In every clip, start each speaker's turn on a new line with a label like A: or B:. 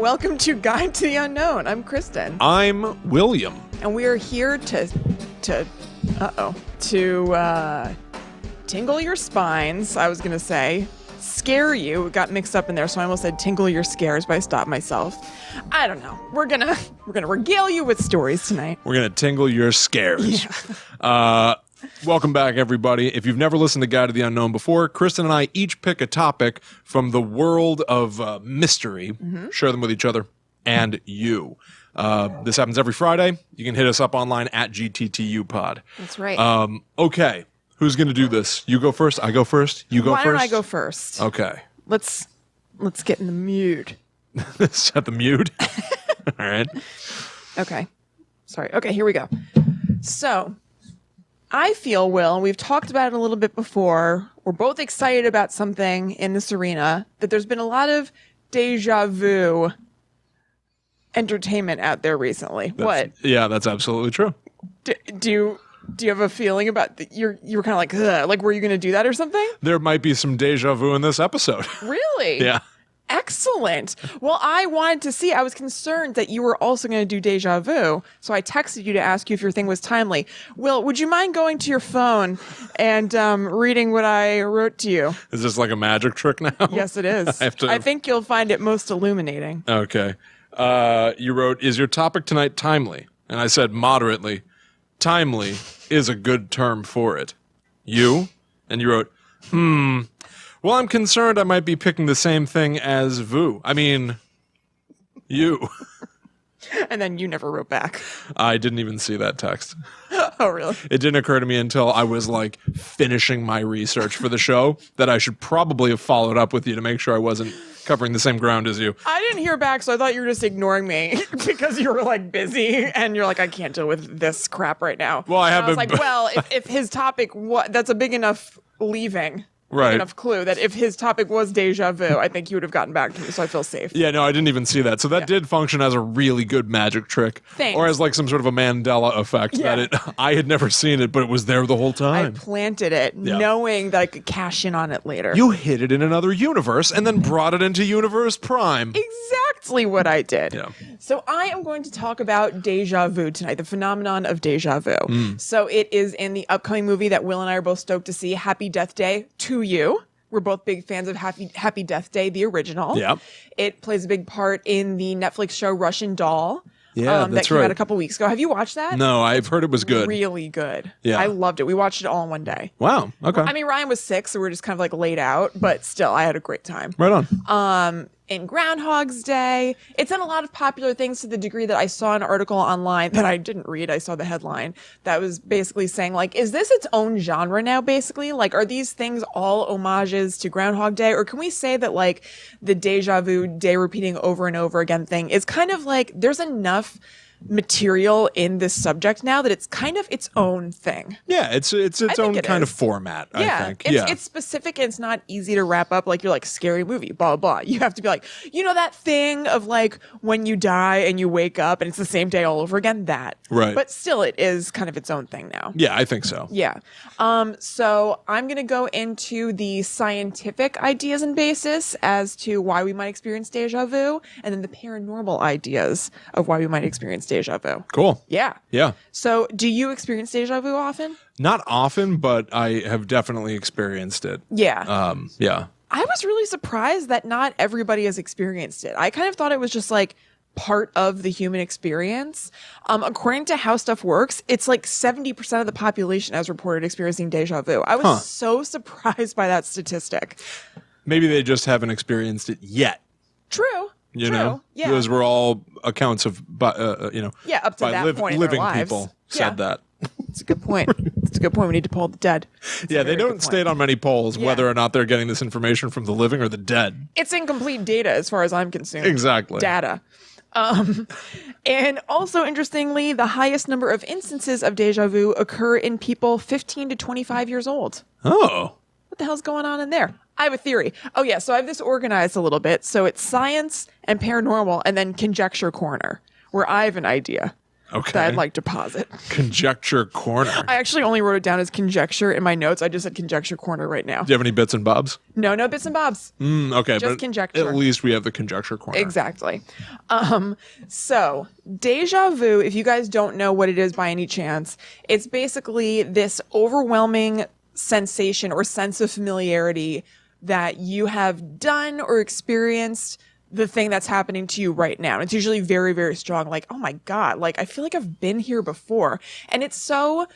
A: welcome to Guide to the Unknown. I'm Kristen.
B: I'm William.
A: And we are here to tingle your spines, I was going to say. Scare you. It got mixed up in there, so I almost said tingle your scares, but I stopped myself. I don't know. We're gonna regale you with stories tonight.
B: We're gonna tingle your scares. Yeah. Welcome back, everybody. If you've never listened to Guide to the Unknown before, Kristen and I each pick a topic from the world of mystery, share them with each other and you. This happens every Friday. You can hit us up online at GTTUpod.
A: That's right.
B: Okay. Who's going to do this? You go first? I go first? You go first?
A: Why don't I go first?
B: Okay.
A: Let's get in the mood.
B: Set the mood? All right.
A: Okay. Sorry. Okay, here we go. So, I feel, Will, and we've talked about it a little bit before, we're both excited about something in this arena, that there's been a lot of deja vu entertainment out there recently.
B: Yeah, that's absolutely true.
A: Do you have a feeling about you were kind of like, ugh, like, were you going to do that or something?
B: There might be some deja vu in this episode.
A: Really?
B: Yeah.
A: Excellent. Well, I wanted to see, I was concerned that you were also going to do deja vu. So I texted you to ask you if your thing was timely. Will, would you mind going to your phone and reading what I wrote to you?
B: Is this like a magic trick now?
A: Yes, it is. I think you'll find it most illuminating.
B: Okay. You wrote, is your topic tonight timely? And I said moderately. Timely is a good term for it. You? And you wrote, well, I'm concerned I might be picking the same thing as vu. I mean, you.
A: And then you never wrote back.
B: I didn't even see that text.
A: Oh, really?
B: It didn't occur to me until I was like finishing my research for the show that I should probably have followed up with you to make sure I wasn't covering the same ground as you.
A: I didn't hear back, so I thought you were just ignoring me because you were like busy and you're like, I can't deal with this crap right now.
B: Well, I
A: was like, well, if his topic that's a big enough leaving.
B: Right.
A: Enough clue that if his topic was deja vu, I think he would have gotten back to me, so I feel safe.
B: Yeah, no, I didn't even see that. So that did function as a really good magic trick.
A: Thanks.
B: Or as like some sort of a Mandela effect that I had never seen it, but it was there the whole time.
A: I planted it knowing that I could cash in on it later.
B: You hid it in another universe and then brought it into Universe Prime.
A: Exactly what I did.
B: Yeah.
A: So I am going to talk about deja vu tonight, the phenomenon of deja vu. So it is in the upcoming movie that Will and I are both stoked to see, Happy Death Day to You. We're both big fans of Happy Death Day, the original.
B: Yeah.
A: It plays a big part in the Netflix show Russian Doll.
B: Yeah,
A: that came out a couple weeks ago. Have you watched that?
B: No, I've heard it was good.
A: Really good.
B: Yeah.
A: I loved it. We watched it all in one day.
B: Wow. Okay.
A: I mean, Ryan was sick, so we were just kind of like laid out, but still, I had a great time.
B: Right on.
A: In Groundhog's Day. It's in a lot of popular things to the degree that I saw an article online that I didn't read. I saw the headline that was basically saying, like, is this its own genre now, basically? Like, are these things all homages to Groundhog Day? Or can we say that, like, the deja vu day repeating over and over again thing is kind of like, there's enough material in this subject now that it's kind of its own thing.
B: Yeah, it's its own kind of format, I think.
A: It's specific and it's not easy to wrap up like you're like scary movie, blah, blah, blah. You have to be like, you know that thing of like when you die and you wake up and it's the same day all over again? That.
B: Right.
A: But still it is kind of its own thing now.
B: Yeah, I think so.
A: Yeah. So I'm going to go into the scientific ideas and basis as to why we might experience deja vu and then the paranormal ideas of why we might experience deja vu.
B: Cool.
A: Yeah.
B: Yeah.
A: So do you experience deja vu often?
B: Not often, but I have definitely experienced it.
A: Yeah.
B: Yeah.
A: I was really surprised that not everybody has experienced it. I kind of thought it was just like part of the human experience. According to how stuff works, it's like 70% of the population has reported experiencing deja vu. I was so surprised by that statistic.
B: Maybe they just haven't experienced it yet.
A: True.
B: You know,
A: yeah.
B: Those were all accounts of,
A: up to that point in
B: living
A: their lives.
B: people said that.
A: It's a good point. It's a good point. We need to poll the dead.
B: They don't state on many polls whether or not they're getting this information from the living or the dead.
A: It's incomplete data as far as I'm concerned.
B: Exactly.
A: Data. And also, interestingly, the highest number of instances of deja vu occur in people 15 to 25 years old.
B: Oh.
A: What the hell's going on in there? I have a theory. Oh, yeah. So I have this organized a little bit. So it's science and paranormal and then conjecture corner, where I have an idea.
B: Okay.
A: that I'd like to posit.
B: Conjecture corner.
A: I actually only wrote it down as conjecture in my notes. I just said conjecture corner right now.
B: Do you have any bits and bobs?
A: No bits and bobs.
B: Okay,
A: Just
B: but
A: conjecture.
B: at least we have the conjecture corner.
A: Exactly. So deja vu, if you guys don't know what it is by any chance, it's basically this overwhelming sensation or sense of familiarity that you have done or experienced the thing that's happening to you right now. It's usually very, very strong. Like, oh my God, like I feel like I've been here before. And it's so,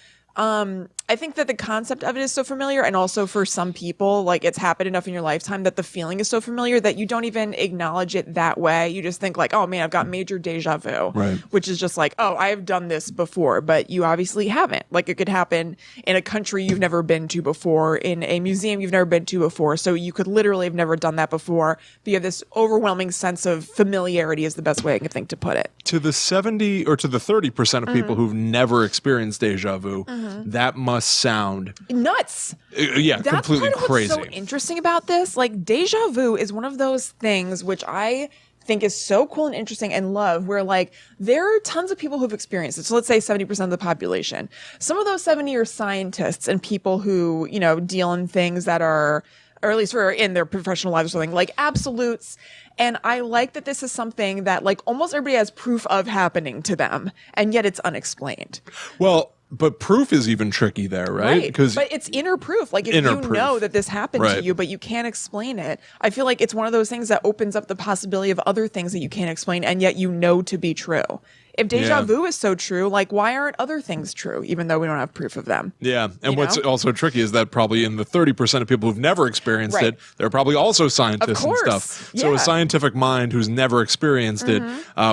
A: I think that the concept of it is so familiar, and also for some people, like it's happened enough in your lifetime that the feeling is so familiar that you don't even acknowledge it that way. You just think like, oh man, I've got major deja vu,
B: right?
A: Which is just like, oh, I've done this before, but you obviously haven't. Like it could happen in a country you've never been to before, in a museum you've never been to before. So you could literally have never done that before, but you have this overwhelming sense of familiarity is the best way I can think to put it.
B: To the 70 or to the 30% of people who've never experienced deja vu, that must sound
A: nuts.
B: That's completely crazy.
A: What's so interesting about this, like deja vu is one of those things which I think is so cool and interesting and love, where like there are tons of people who've experienced it. So let's say 70% of the population. Some of those 70 are scientists and people who, you know, deal in things that are, or at least are in their professional lives or something, like absolutes. And I like that this is something that like almost everybody has proof of happening to them, and yet it's unexplained.
B: Well, but proof is even tricky there, right?
A: But it's inner proof. Like if you know that this happened to you, but you can't explain it, I feel like it's one of those things that opens up the possibility of other things that you can't explain, and yet you know to be true. If deja vu is so true, like why aren't other things true, even though we don't have proof of them?
B: Yeah. And what's also tricky is that probably in the 30% of people who've never experienced it, they're probably also scientists and stuff. So a scientific mind who's never experienced it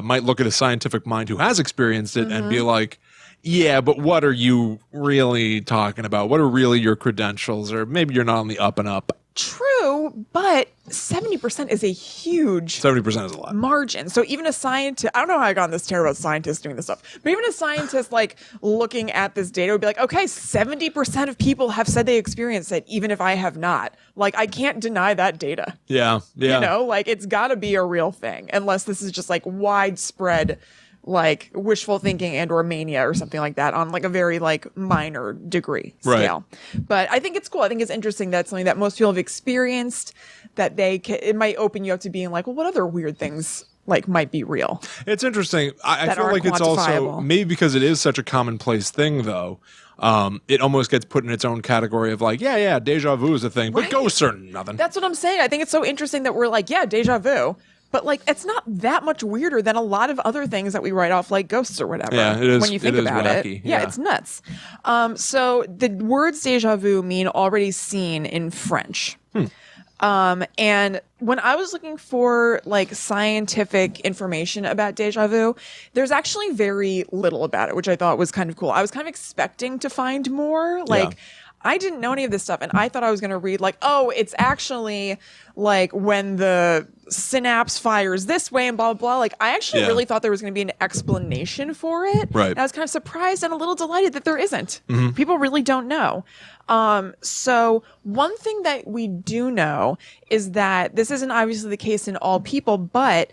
B: might look at a scientific mind who has experienced it and be like, yeah, but what are you really talking about? What are really your credentials? Or maybe you're not on the up and up.
A: True, but 70% is a huge
B: 70% is a lot
A: margin. So even a scientist, I don't know how I got on this terror about scientists doing this stuff, but even a scientist like looking at this data would be like, okay, 70% of people have said they experienced it, even if I have not. Like I can't deny that data.
B: Yeah.
A: You know, like it's got to be a real thing, unless this is just like widespread like wishful thinking and or mania or something like that on like a very like minor degree scale. But I think it's cool. I think it's interesting that it's something that most people have experienced, that it might open you up to being like, well, what other weird things like might be real?
B: It's interesting. I feel like it's also maybe because it is such a commonplace thing though. It almost gets put in its own category of like, yeah, deja vu is a thing, but ghosts are nothing.
A: That's what I'm saying. I think it's so interesting that we're like, yeah, deja vu. But like, it's not that much weirder than a lot of other things that we write off, like ghosts or whatever.
B: Yeah, it is.
A: When you think about
B: wacky.
A: it, yeah, it's nuts. So the words déjà vu mean already seen in French. And when I was looking for like scientific information about déjà vu, there's actually very little about it, which I thought was kind of cool. I was kind of expecting to find more. Like, I didn't know any of this stuff, and I thought I was going to read like, oh, it's actually like when the synapse fires this way and blah, blah, blah. Like, I actually really thought there was going to be an explanation for it.
B: Right.
A: And I was kind of surprised and a little delighted that there isn't. People really don't know. So one thing that we do know is that this isn't obviously the case in all people, but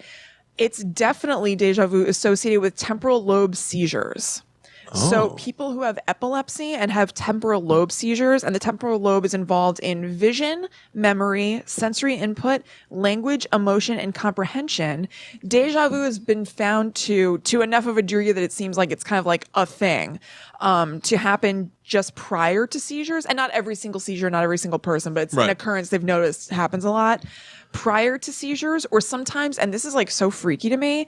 A: it's definitely déjà vu associated with temporal lobe seizures. So people who have epilepsy and have temporal lobe seizures, and the temporal lobe is involved in vision, memory, sensory input, language, emotion, and comprehension, deja vu has been found to enough of a degree that it seems like it's kind of like a thing, to happen just prior to seizures. And not every single seizure, not every single person, but it's an occurrence they've noticed happens a lot prior to seizures, or sometimes, and this is like so freaky to me,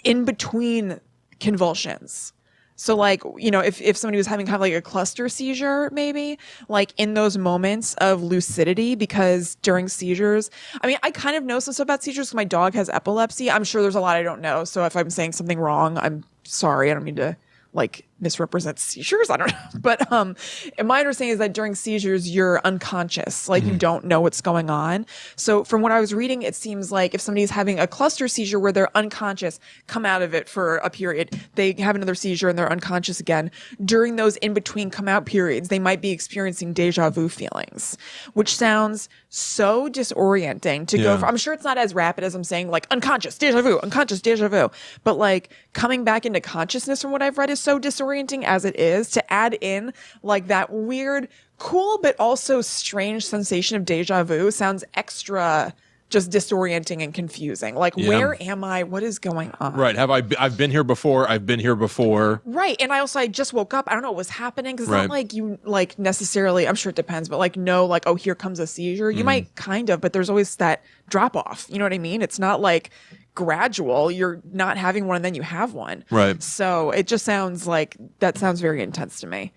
A: in between convulsions. So like, you know, if somebody was having kind of like a cluster seizure, maybe like in those moments of lucidity, because during seizures, I mean, I kind of know some stuff about seizures because my dog has epilepsy. I'm sure there's a lot I don't know. So if I'm saying something wrong, I'm sorry. I don't mean to like misrepresents seizures. I don't know. But and my understanding is that during seizures, you're unconscious, like you don't know what's going on. So from what I was reading, it seems like if somebody's having a cluster seizure where they're unconscious, come out of it for a period, they have another seizure and they're unconscious again. During those in-between come out periods, they might be experiencing deja vu feelings, which sounds so disorienting to go from. I'm sure it's not as rapid as I'm saying, like unconscious, deja vu. But like coming back into consciousness from what I've read is so disorienting as it is. To add in like that weird, cool, but also strange sensation of deja vu sounds extra just disorienting and confusing. Like, where am I? What is going on?
B: Right. I've been here before. I've been here before.
A: Right. And I just woke up. I don't know what was happening. Cause it's not like you like necessarily, I'm sure it depends, but like, no, like, oh, here comes a seizure. You might kind of, but there's always that drop off. You know what I mean? It's not like gradual. You're not having one and then you have one.
B: Right.
A: So it just sounds like that sounds very intense to me.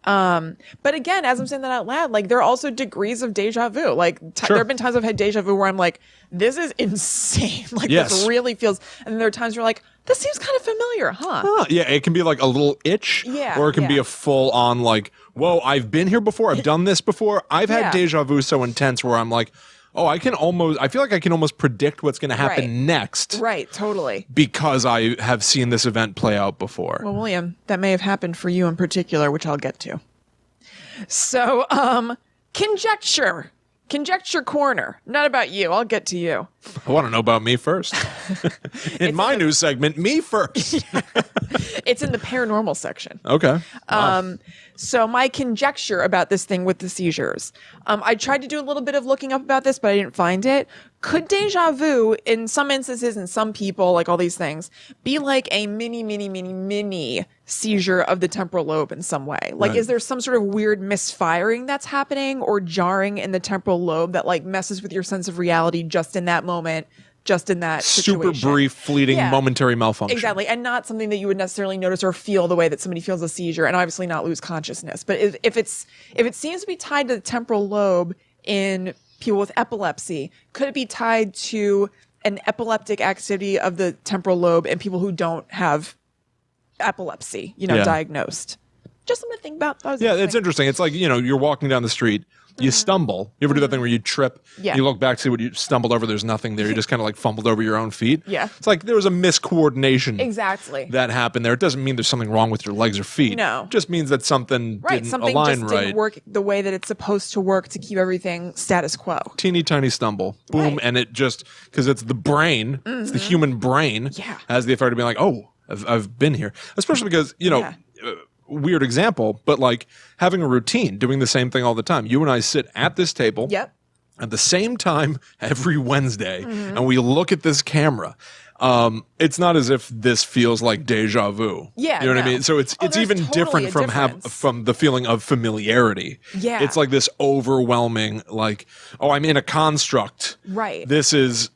A: But again, as I'm saying that out loud, like there are also degrees of deja vu. Like there have been times I've had deja vu where I'm like, this is insane. Like this really feels, and there are times where like, this seems kind of familiar, huh?
B: Yeah, it can be like a little itch, or it can be a full on like, whoa, I've been here before. I've done this before. I've had deja vu so intense where I'm like, oh, I feel like I can almost predict what's going to happen next. Right, totally. Because I have seen this event play out before.
A: Well, William, that may have happened for you in particular, which I'll get to. So, conjecture. Conjecture corner. Not about you. I'll get to you.
B: I want to know about me first. In my news segment, me first.
A: It's in the paranormal section.
B: Okay.
A: So my conjecture about this thing with the seizures. I tried to do a little bit of looking up about this, but I didn't find it. Could deja vu, in some instances, in some people, like all these things, be like a mini seizure of the temporal lobe in some way? Like, is there some sort of weird misfiring that's happening or jarring in the temporal lobe that like messes with your sense of reality just in that moment? Just in that situation.
B: Super brief, fleeting, momentary malfunction.
A: Exactly. And not something that you would necessarily notice or feel the way that somebody feels a seizure, and obviously not lose consciousness. But if it seems to be tied to the temporal lobe in people with epilepsy, could it be tied to an epileptic activity of the temporal lobe in people who don't have epilepsy, diagnosed? Just something to think about.
B: It's interesting. It's like, you're walking down the street. You stumble. You ever do that thing where you trip? Yeah. You look back, see what you stumbled over. There's nothing there. You just kind of like fumbled over your own feet. Yeah. It's like there was a miscoordination.
A: Exactly.
B: That happened there. It doesn't mean there's something wrong with your legs or feet. No. It just means that something didn't align right.
A: Didn't work the way that it's supposed to work to keep everything status quo.
B: Teeny tiny stumble. Boom. And it just, because it's the brain, it's the human brain, has the effect of being like, oh, I've been here. Especially because, weird example, but like having a routine, doing the same thing all the time. You and I sit at this table at the same time every Wednesday, and we look at this camera. It's not as if this feels like deja vu. Yeah, you know what I mean? So it's even totally different from the feeling of familiarity. Yeah, it's like this overwhelming, like, oh, I'm in a construct. Right. This is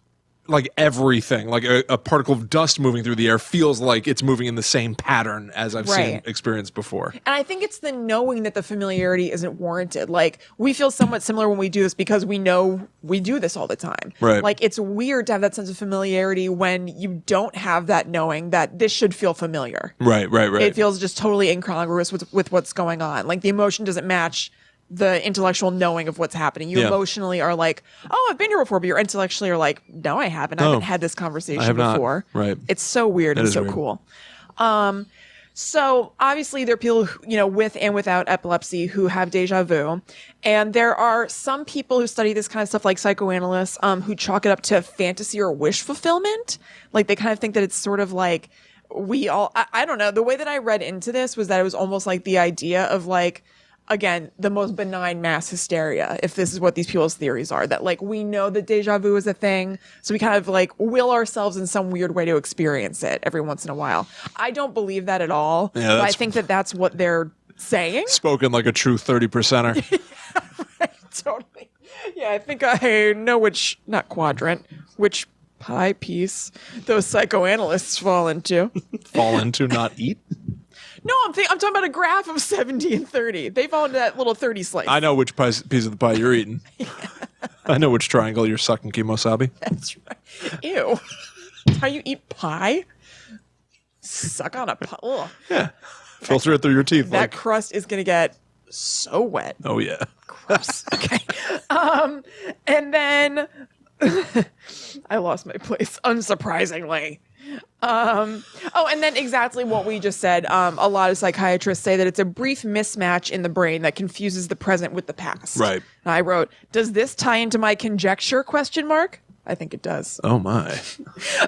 B: like everything, like a particle of dust moving through the air feels like it's moving in the same pattern as I've seen experienced before.
A: And I think it's the knowing that the familiarity isn't warranted. Like, we feel somewhat similar when we do this because we know we do this all the time. Right. Like, it's weird to have that sense of familiarity when you don't have that knowing that this should feel familiar.
B: Right.
A: It feels just totally incongruous with what's going on. Like, the emotion doesn't match the intellectual knowing of what's happening. You emotionally are like, oh, I've been here before, but you're intellectually are like, no, I haven't. I haven't had this conversation before.
B: Right.
A: It's so weird and so cool. So obviously there are people who, with and without epilepsy who have deja vu. And there are some people who study this kind of stuff, like psychoanalysts, who chalk it up to fantasy or wish fulfillment. Like, they kind of think that it's sort of like I don't know. The way that I read into this was that it was almost like the idea of like, again, the most benign mass hysteria, if this is what these people's theories are, that like we know that deja vu is a thing, so we kind of like will ourselves in some weird way to experience it every once in a while. I don't believe that at all. Yeah, but I think that that's what they're saying.
B: Spoken like a true 30%er.
A: Yeah, right, totally. Yeah, I think I know which pie piece those psychoanalysts fall into.
B: Fall into, not eat?
A: No, I'm talking about a graph of 70 and 30. They fall into that little 30 slice.
B: I know which piece of the pie you're eating. I know which triangle you're sucking, kimosabi.
A: That's right. Ew. That's how you eat pie? Suck on a pie. Ugh.
B: Yeah. Filter it through your teeth.
A: That crust is going to get so wet.
B: Oh, yeah.
A: Gross. Okay. And then I lost my place, unsurprisingly. And then exactly what we just said. A lot of psychiatrists say that it's a brief mismatch in the brain that confuses the present with the past.
B: Right.
A: And I wrote, does this tie into my conjecture? ? I think it does.
B: Oh, my.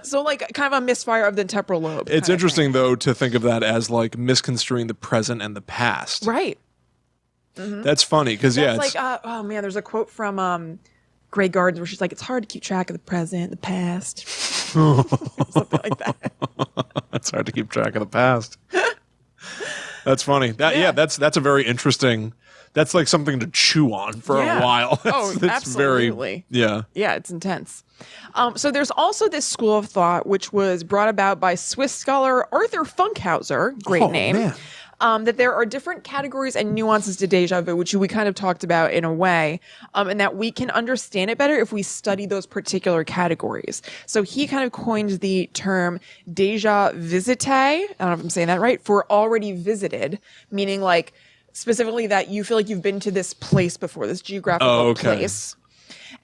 A: So kind of a misfire of the temporal lobe.
B: It's interesting, though, to think of that as misconstruing the present and the past.
A: Right.
B: That's funny because,
A: It's oh man, there's a quote from Grey Gardens where she's like, it's hard to keep track of the present, the past. Something like that.
B: It's hard to keep track of the past. That's funny. That's a very interesting. That's something to chew on for a while.
A: It's absolutely.
B: Yeah,
A: it's intense. So there's also this school of thought which was brought about by Swiss scholar Arthur Funkhauser, great name.
B: Man.
A: That there are different categories and nuances to deja vu, which we kind of talked about in a way, and that we can understand it better if we study those particular categories. So he kind of coined the term deja visite, I don't know if I'm saying that right, for already visited, meaning specifically that you feel like you've been to this place before, this geographical place.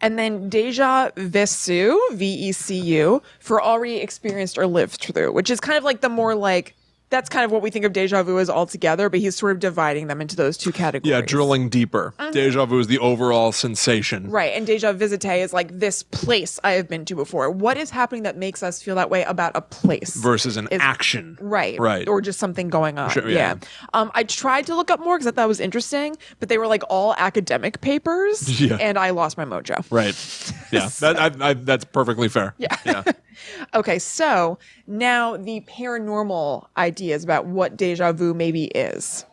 A: And then deja vecu, VECU, for already experienced or lived through, which is kind of the more that's kind of what we think of deja vu as altogether, but he's sort of dividing them into those two categories.
B: Yeah, drilling deeper. Deja vu is the overall sensation.
A: Right, and deja visite is this place I have been to before. What is happening that makes us feel that way about a place?
B: Versus an action.
A: Right.
B: Right.
A: Or just something going on.
B: Sure, yeah.
A: I tried to look up more because I thought it was interesting, but they were all academic papers, and I lost my mojo.
B: Right. Yeah, that's perfectly fair.
A: Yeah. Okay, so now the paranormal ideas about what deja vu maybe is.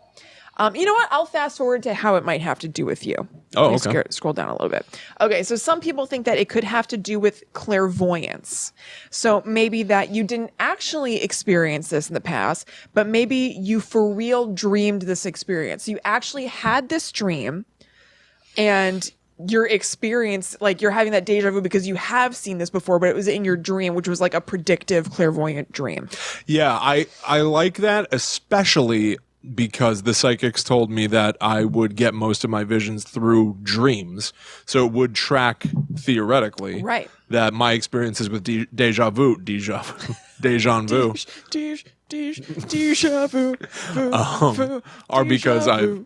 A: You know what? I'll fast forward to how it might have to do with you.
B: Oh, okay.
A: Scroll down a little bit. Okay, so some people think that it could have to do with clairvoyance. So maybe that you didn't actually experience this in the past, but maybe you for real dreamed this experience. You actually had this dream and your experience, you're having that deja vu because you have seen this before, but it was in your dream, which was a predictive clairvoyant dream.
B: Yeah, I like that, especially because the psychics told me that I would get most of my visions through dreams. So it would track theoretically that my experiences with deja vu, deja vu are because I've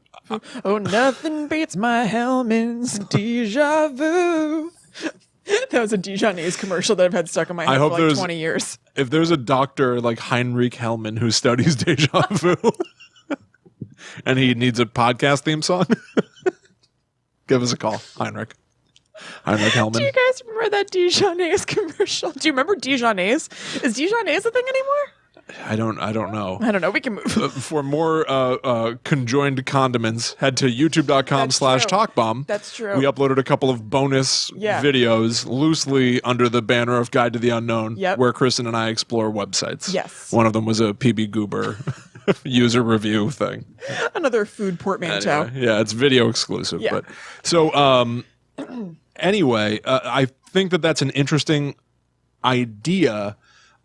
A: oh, nothing beats my Hellman's deja vu. That was a Dijonese commercial that I've had stuck in my head for 20 years.
B: If there's a doctor like Heinrich Hellman who studies deja vu and he needs a podcast theme song, give us a call, Heinrich Hellman.
A: Do you guys remember that Dijonese commercial? Do you remember Dijonese? Is Dijonese a thing anymore?
B: I don't know.
A: I don't know. We can move.
B: For more conjoined condiments, head to youtube.com/talkbomb.
A: That's true.
B: We uploaded a couple of bonus videos loosely under the banner of Guide to the Unknown, where Kristen and I explore websites.
A: Yes.
B: One of them was a PB Goober user review thing.
A: Another food portmanteau.
B: Anyway, yeah, it's video exclusive. Yeah. But so anyway, I think that that's an interesting idea.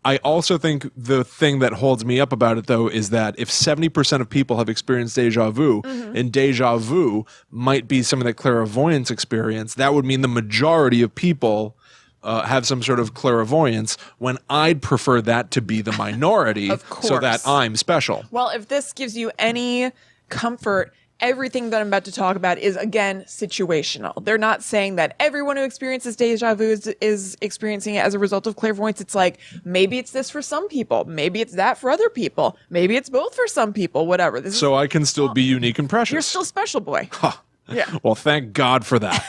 B: I also think the thing that holds me up about it, though, is that if 70% of people have experienced deja vu, and deja vu might be some of that clairvoyance experience, that would mean the majority of people have some sort of clairvoyance, when I'd prefer that to be the minority so that I'm special.
A: Well, if this gives you any comfort, everything that I'm about to talk about is, again, situational. They're not saying that everyone who experiences deja vu is experiencing it as a result of clairvoyance. It's maybe it's this for some people. Maybe it's that for other people. Maybe it's both for some people, whatever.
B: So I can still be unique and precious.
A: You're still special, boy.
B: Huh.
A: Yeah.
B: Well, thank God for that.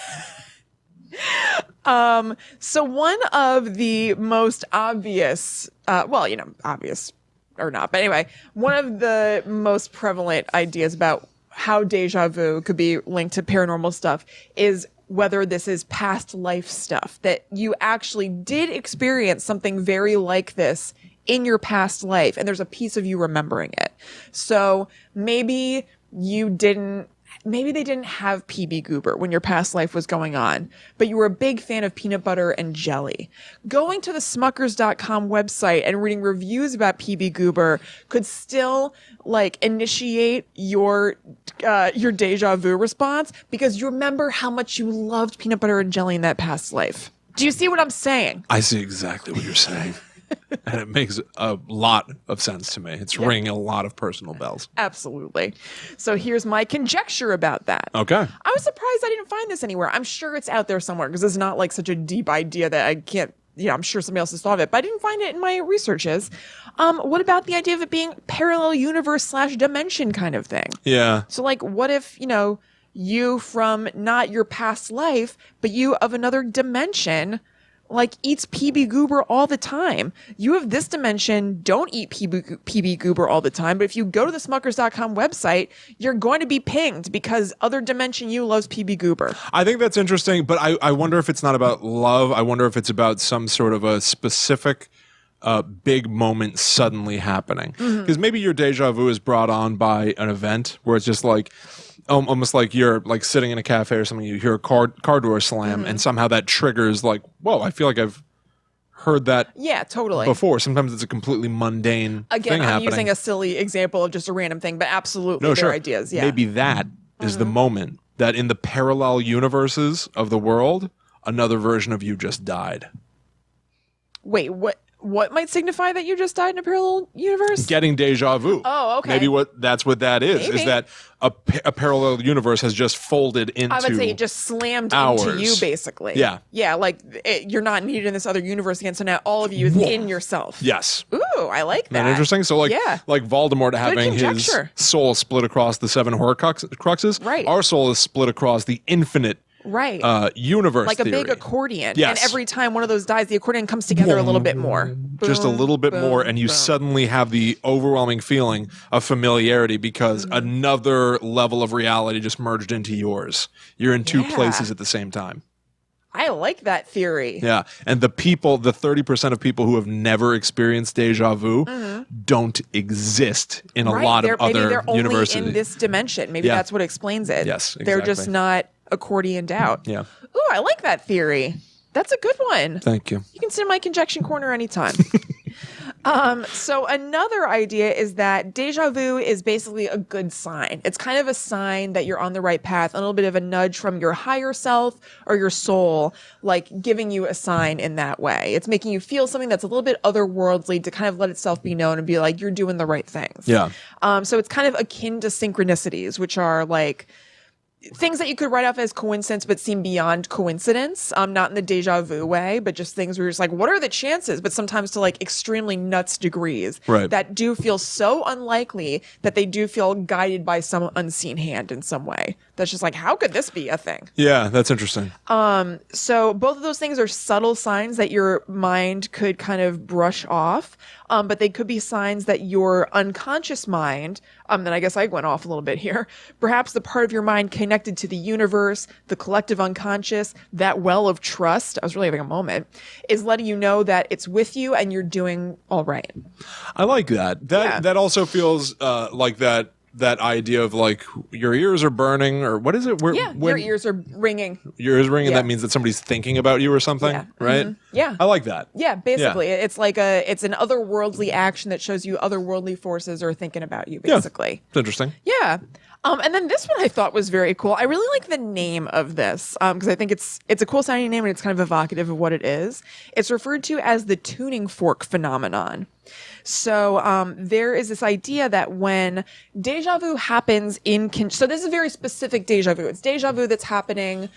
A: So one of the most obvious, obvious or not, but anyway, one of the most prevalent ideas about how deja vu could be linked to paranormal stuff is whether this is past life stuff, that you actually did experience something very like this in your past life, and there's a piece of you remembering it. So maybe you didn't maybe they didn't have PB Goober when your past life was going on, but you were a big fan of peanut butter and jelly. Going to the Smuckers.com website and reading reviews about PB Goober could still like initiate your deja vu response because you remember how much you loved peanut butter and jelly in that past life. Do you see what I'm saying?
B: I see exactly what you're saying. And it makes a lot of sense to me. It's ringing a lot of personal bells.
A: Absolutely. So here's my conjecture about that.
B: Okay.
A: I was surprised I didn't find this anywhere. I'm sure it's out there somewhere because it's not like such a deep idea that I can't, I'm sure somebody else has thought of it, but I didn't find it in my researches. What about the idea of it being parallel universe / dimension kind of thing?
B: Yeah.
A: So like, what if, you from not your past life, but you of another dimension like eats PB Goober all the time. You have this dimension, don't eat PB Goober all the time, but if you go to the Smuckers.com website, you're going to be pinged because other dimension you loves PB Goober.
B: I think that's interesting, but I wonder if it's not about love. I wonder if it's about some sort of a specific big moment suddenly happening. Because maybe your deja vu is brought on by an event where it's just like, almost like you're like sitting in a cafe or something, you hear a car door slam and somehow that triggers like, whoa, I feel like I've heard that
A: totally
B: before. Sometimes it's a completely mundane thing
A: I'm
B: happening.
A: using a silly example of just a random thing, but absolutely
B: No,
A: there
B: sure.
A: are ideas. Yeah.
B: Maybe that is the moment that in the parallel universes of the world, another version of you just died.
A: Wait, what might signify that you just died in a parallel universe?
B: Getting deja vu.
A: Oh, okay.
B: Maybe that's what that is.
A: Maybe.
B: Is that a parallel universe has just folded into
A: I would say it just slammed
B: ours.
A: into you, basically.
B: Yeah.
A: Yeah, like you're not needed in this other universe again, so now all of you is in yourself.
B: Yes.
A: Ooh, I like that.
B: Isn't that interesting? So like Voldemort having his
A: conjecture.
B: soul split across the 7 Horcruxes.
A: Right.
B: Our soul is split across the infinite universe
A: like
B: theory.
A: a big accordion.
B: Yes.
A: And every time one of those dies, the accordion comes together a little bit more.
B: Just a little bit more, and you suddenly have the overwhelming feeling of familiarity because another level of reality just merged into yours. You're in two places at the same time.
A: I like that theory.
B: Yeah. And the 30% of people who have never experienced deja vu don't exist in a lot of other
A: maybe they're
B: universes.
A: only in this dimension. Maybe that's what explains it.
B: Yes,
A: They're just
B: exactly.
A: not accordioned out.
B: Yeah.
A: Ooh, I like that theory. That's a good one.
B: Thank you.
A: You can sit in my conjecture corner anytime. So another idea is that deja vu is basically a good sign. It's kind of a sign that you're on the right path, a little bit of a nudge from your higher self or your soul, like giving you a sign in that way. It's making you feel something that's a little bit otherworldly to kind of let itself be known and be like, you're doing the right things.
B: Yeah.
A: So it's kind of akin to synchronicities, which are like things that you could write off as coincidence but seem beyond coincidence, not in the deja vu way, but just things where you're just like, what are the chances? But sometimes to like extremely nuts degrees that do feel so unlikely that they do feel guided by some unseen hand in some way. That's just like, how could this be a thing?
B: Yeah, that's interesting.
A: So both of those things are subtle signs that your mind could kind of brush off, but they could be signs that your unconscious mind, then I guess I went off a little bit here, perhaps the part of your mind connected to the universe, the collective unconscious, that well of trust, I was really having a moment, is letting you know that it's with you and you're doing all right.
B: I like that. That also feels like that idea of like your ears are burning, or what is it?
A: Your ears are ringing.
B: Your ears ringing, that means that somebody's thinking about you or something, right?
A: Mm-hmm. Yeah.
B: I like that.
A: Yeah, basically. It's like it's an otherworldly action that shows you otherworldly forces are thinking about you, basically.
B: It's interesting.
A: Yeah. And then this one I thought was very cool. I really like the name of this because I think it's a cool sounding name and it's kind of evocative of what it is. It's referred to as the tuning fork phenomenon. So there is this idea that when deja vu happens so this is a very specific deja vu. It's deja vu that's happening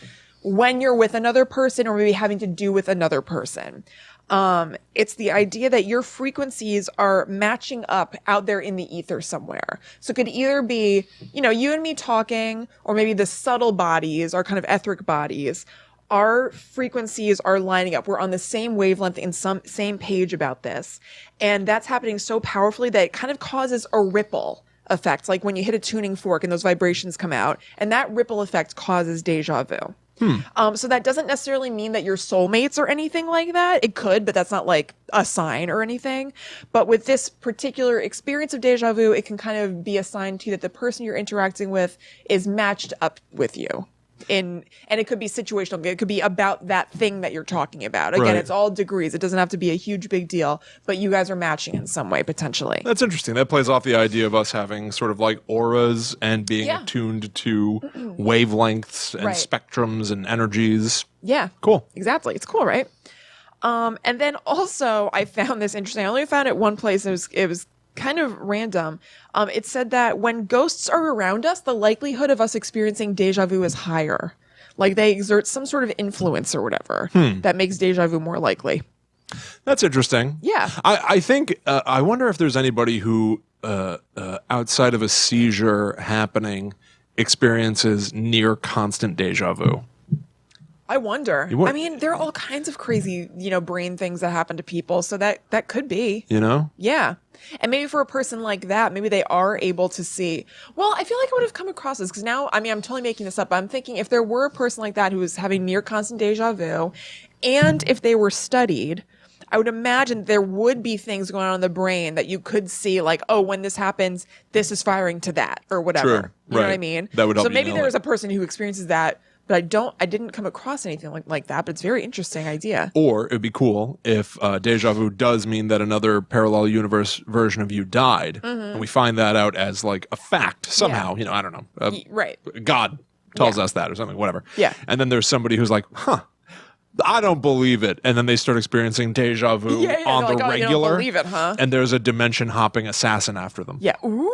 A: when you're with another person or maybe having to do with another person. It's the idea that your frequencies are matching up out there in the ether somewhere. So it could either be, you and me talking, or maybe the subtle bodies, our kind of etheric bodies, our frequencies are lining up. We're on the same wavelength in some same page about this. And that's happening so powerfully that it kind of causes a ripple effect. Like when you hit a tuning fork and those vibrations come out, and that ripple effect causes deja vu. So that doesn't necessarily mean that you're soulmates or anything like that. It could, but that's not like a sign or anything. But with this particular experience of deja vu, it can kind of be a sign to you that the person you're interacting with is matched up with you. And it could be situational. It could be about that thing that you're talking about. Again,
B: Right.
A: It's all degrees. It doesn't have to be a huge big deal, but you guys are matching in some way potentially.
B: That's interesting. That plays off the idea of us having sort of like auras and being
A: Yeah.
B: attuned to wavelengths and
A: Right.
B: spectrums and energies.
A: Yeah.
B: Cool.
A: Exactly. It's cool, right? And then also I found this interesting. I only found it one place. It was kind of random. It said that when ghosts are around us, the likelihood of us experiencing deja vu is higher. Like they exert some sort of influence or whatever that makes deja vu more likely.
B: That's interesting.
A: Yeah.
B: I think, I wonder if there's anybody who, outside of a seizure happening, experiences near constant deja vu.
A: I wonder.
B: would-
A: I mean, there are all kinds of crazy, brain things that happen to people. So that could be.
B: You know?
A: Yeah. And maybe for a person like that, maybe they are able to see. Well, I feel like I would have come across this because now, I mean, I'm totally making this up. But I'm thinking if there were a person like that who was having near constant deja vu, and if they were studied, I would imagine there would be things going on in the brain that you could see, like, oh, when this happens, this is firing to that or whatever.
B: True.
A: You know what I
B: Right.
A: mean?
B: That would help
A: So
B: you
A: maybe
B: nail
A: there
B: it.
A: is a person who experiences that, but I didn't come across anything like that. But it's a very interesting idea.
B: Or it'd be cool if deja vu does mean that another parallel universe version of you died, and we find that out as like a fact somehow. You know, I don't know.
A: Right.
B: God tells
A: Yeah.
B: us that or something, whatever.
A: Yeah.
B: And then there's somebody who's like, huh, I don't believe it. And then they start experiencing deja vu
A: Yeah,
B: on
A: they're
B: the
A: like, oh, you don't
B: regular.
A: believe it, huh?
B: And there's a dimension hopping assassin after them.
A: Yeah. Ooh.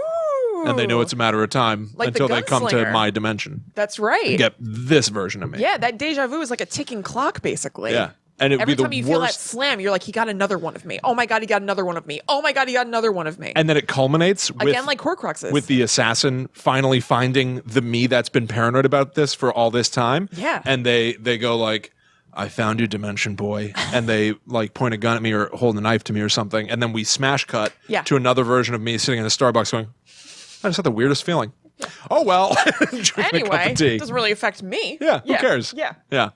B: And they know it's a matter of time
A: Like the
B: until they come to
A: gunslinger.
B: my dimension
A: That's right.
B: and get this version of me.
A: Yeah, that deja vu is like a ticking clock, basically.
B: Yeah. And it would
A: Every
B: be the
A: time you feel that
B: worst.
A: slam, you're like, he got another one of me. Oh my God, he got another one of me. Oh my God, he got another one of me.
B: And then it culminates with,
A: Again, like Horcruxes.
B: with the assassin finally finding the me that's been paranoid about this for all this time.
A: Yeah.
B: And they go like, I found you, Dimension Boy. And they like point a gun at me or hold a knife to me or something. And then we smash cut
A: Yeah.
B: to another version of me sitting in a Starbucks going, I just had the weirdest feeling. Oh, well. Drinking a cup
A: Anyway,
B: of tea.
A: it doesn't really affect me.
B: Yeah, who cares?
A: Yeah.
B: Yeah.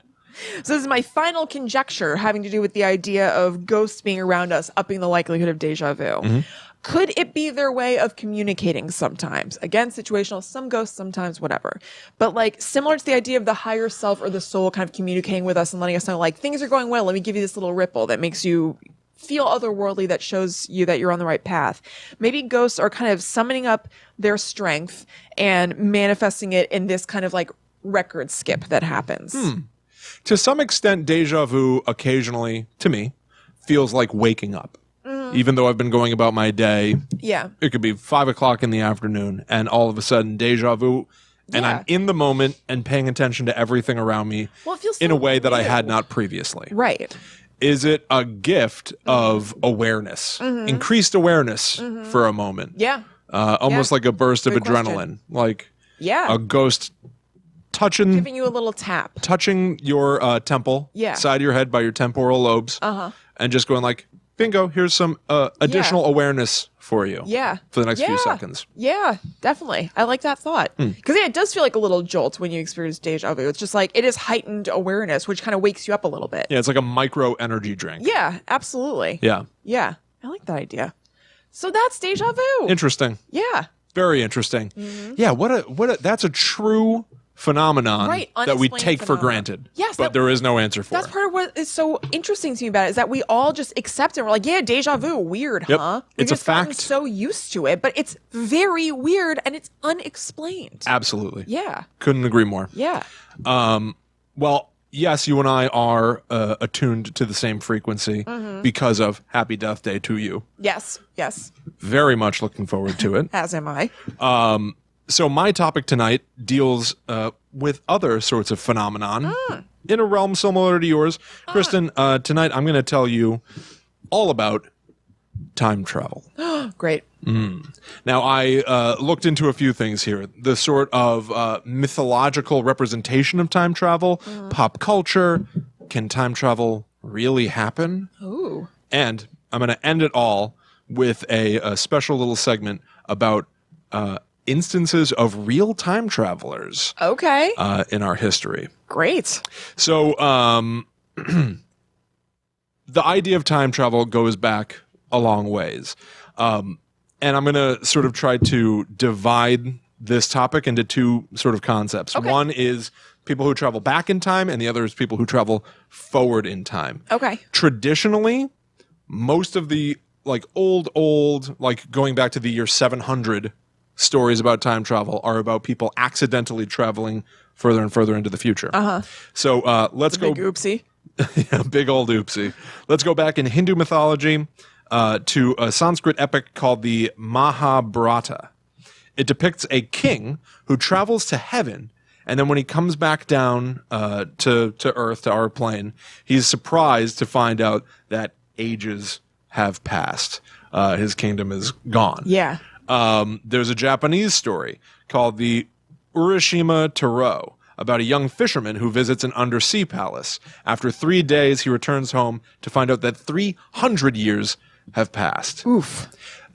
A: So this is my final conjecture having to do with the idea of ghosts being around us, upping the likelihood of deja vu.
B: Mm-hmm.
A: Could it be their way of communicating sometimes? Again, situational, some ghosts, sometimes whatever. But like similar to the idea of the higher self or the soul kind of communicating with us and letting us know like things are going well. Let me give you this little ripple that makes you feel otherworldly, that shows you that you're on the right path. Maybe ghosts are kind of summoning up their strength and manifesting it in this kind of like record skip that happens.
B: To some extent, deja vu occasionally, to me, feels like waking up. Even though I've been going about my day,
A: Yeah.
B: it could be 5 o'clock in the afternoon, and all of a sudden, deja vu, and
A: Yeah.
B: I'm in the moment and paying attention to everything around me
A: Well, it feels
B: in
A: so
B: a way that I had
A: new.
B: not previously.
A: Right.
B: Is it a gift of awareness, increased awareness for a moment?
A: Yeah.
B: Almost
A: Yeah.
B: like a burst of
A: Great
B: adrenaline,
A: question.
B: like
A: Yeah.
B: a ghost touching
A: Giving you a little tap.
B: your temple,
A: Yeah.
B: side of your head by your temporal lobes, and just going like, bingo, here's some additional awareness for you.
A: Yeah.
B: For the next few
A: Yeah.
B: seconds.
A: Yeah, definitely. I like that thought. Because it does feel like a little jolt when you experience deja vu. It's just like it is heightened awareness, which kind of wakes you up a little bit.
B: Yeah, it's like a micro energy drink.
A: Yeah, absolutely.
B: Yeah.
A: Yeah. I like that idea. So that's deja vu.
B: Interesting.
A: Yeah.
B: Very interesting. Yeah, what a that's a true phenomenon
A: Right,
B: that we
A: unexplained
B: take for
A: phenomenon.
B: granted.
A: Yes,
B: but
A: that-
B: there is no answer for
A: That's
B: it.
A: part of what is so interesting to me about it is that we all just accept it. We're like, yeah, deja vu, weird,
B: Yep.
A: huh? We've
B: It's a
A: just gotten
B: fact.
A: so used to it, but it's very weird and it's unexplained.
B: Absolutely.
A: Yeah.
B: Couldn't agree more.
A: Yeah.
B: Well, yes, you and I are attuned to the same frequency because of Happy Death Day to you.
A: Yes. Yes.
B: Very much looking forward to it.
A: As am I.
B: So my topic tonight deals with other sorts of phenomenon in a realm similar to yours. Kristen, tonight I'm going to tell you all about time travel.
A: Great.
B: Now, I looked into a few things here. The sort of mythological representation of time travel, pop culture. Can time travel really happen?
A: Ooh.
B: And I'm going to end it all with a special little segment about instances of real time travelers
A: Okay.
B: in our history.
A: Great.
B: So the idea of time travel goes back a long ways. And I'm going to sort of try to divide this topic into two sort of concepts.
A: Okay.
B: One is people who travel back in time, and the other is people who travel forward in time.
A: Okay.
B: Traditionally, most of the like old, like going back to the year 700 stories about time travel are about people accidentally traveling further and further into the future. So let's go.
A: Big oopsie.
B: Yeah, big old oopsie. Let's go back in Hindu mythology to a Sanskrit epic called the Mahabharata. It depicts a king who travels to heaven, and then when he comes back down to Earth, to our plane, he's surprised to find out that ages have passed. His kingdom is gone.
A: Yeah.
B: There's a Japanese story called the Urashima Taro about a young fisherman who visits an undersea palace. After 3 days, he returns home to find out that 300 years have passed.
A: Oof.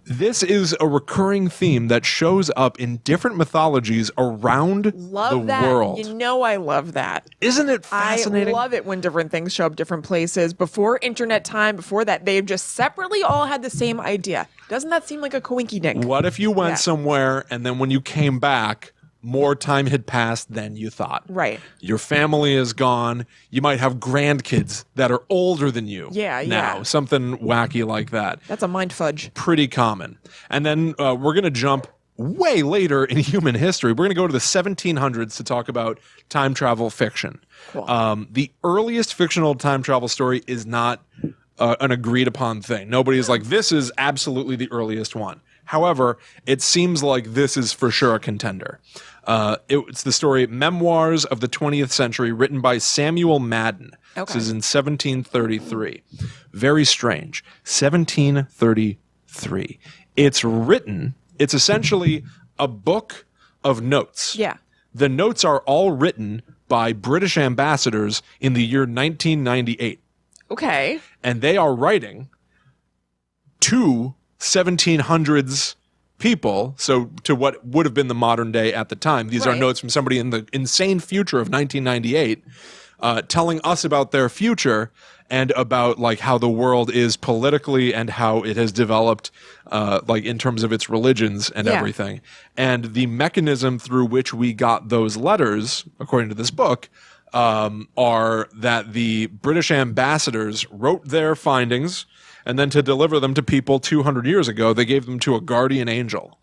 B: This is a recurring theme that shows up in different mythologies around
A: Love
B: the
A: that.
B: world.
A: You know I love that.
B: Isn't it fascinating?
A: I love it when different things show up different places. Before internet time, before that, they've just separately all had the same idea. Doesn't that seem like a coinky-dink?
B: What if you went
A: Yeah.
B: somewhere and then when you came back, more time had passed than you thought?
A: Right.
B: Your family is gone. You might have grandkids that are older than you.
A: Yeah,
B: now.
A: yeah.
B: Something wacky like that.
A: That's a mind fudge.
B: Pretty common. And then we're going to jump way later in human history. We're going to go to the 1700s to talk about time travel fiction.
A: Cool.
B: The earliest fictional time travel story is not an agreed upon thing. Nobody is like, this is absolutely the earliest one. However, it seems like this is for sure a contender. It's the story Memoirs of the 20th Century, written by Samuel Madden.
A: Okay.
B: This is in 1733. Very strange. 1733. It's essentially a book of notes.
A: Yeah.
B: The notes are all written by British ambassadors in the year 1998.
A: Okay.
B: And they are writing to 1700s people, so to what would have been the modern day at the time. These are
A: Right.
B: notes from somebody in the insane future of 1998 telling us about their future and about like how the world is politically and how it has developed like in terms of its religions and
A: Yeah.
B: everything. And the mechanism through which we got those letters, according to this book, are that the British ambassadors wrote their findings, and then to deliver them to people 200 years ago, they gave them to a guardian angel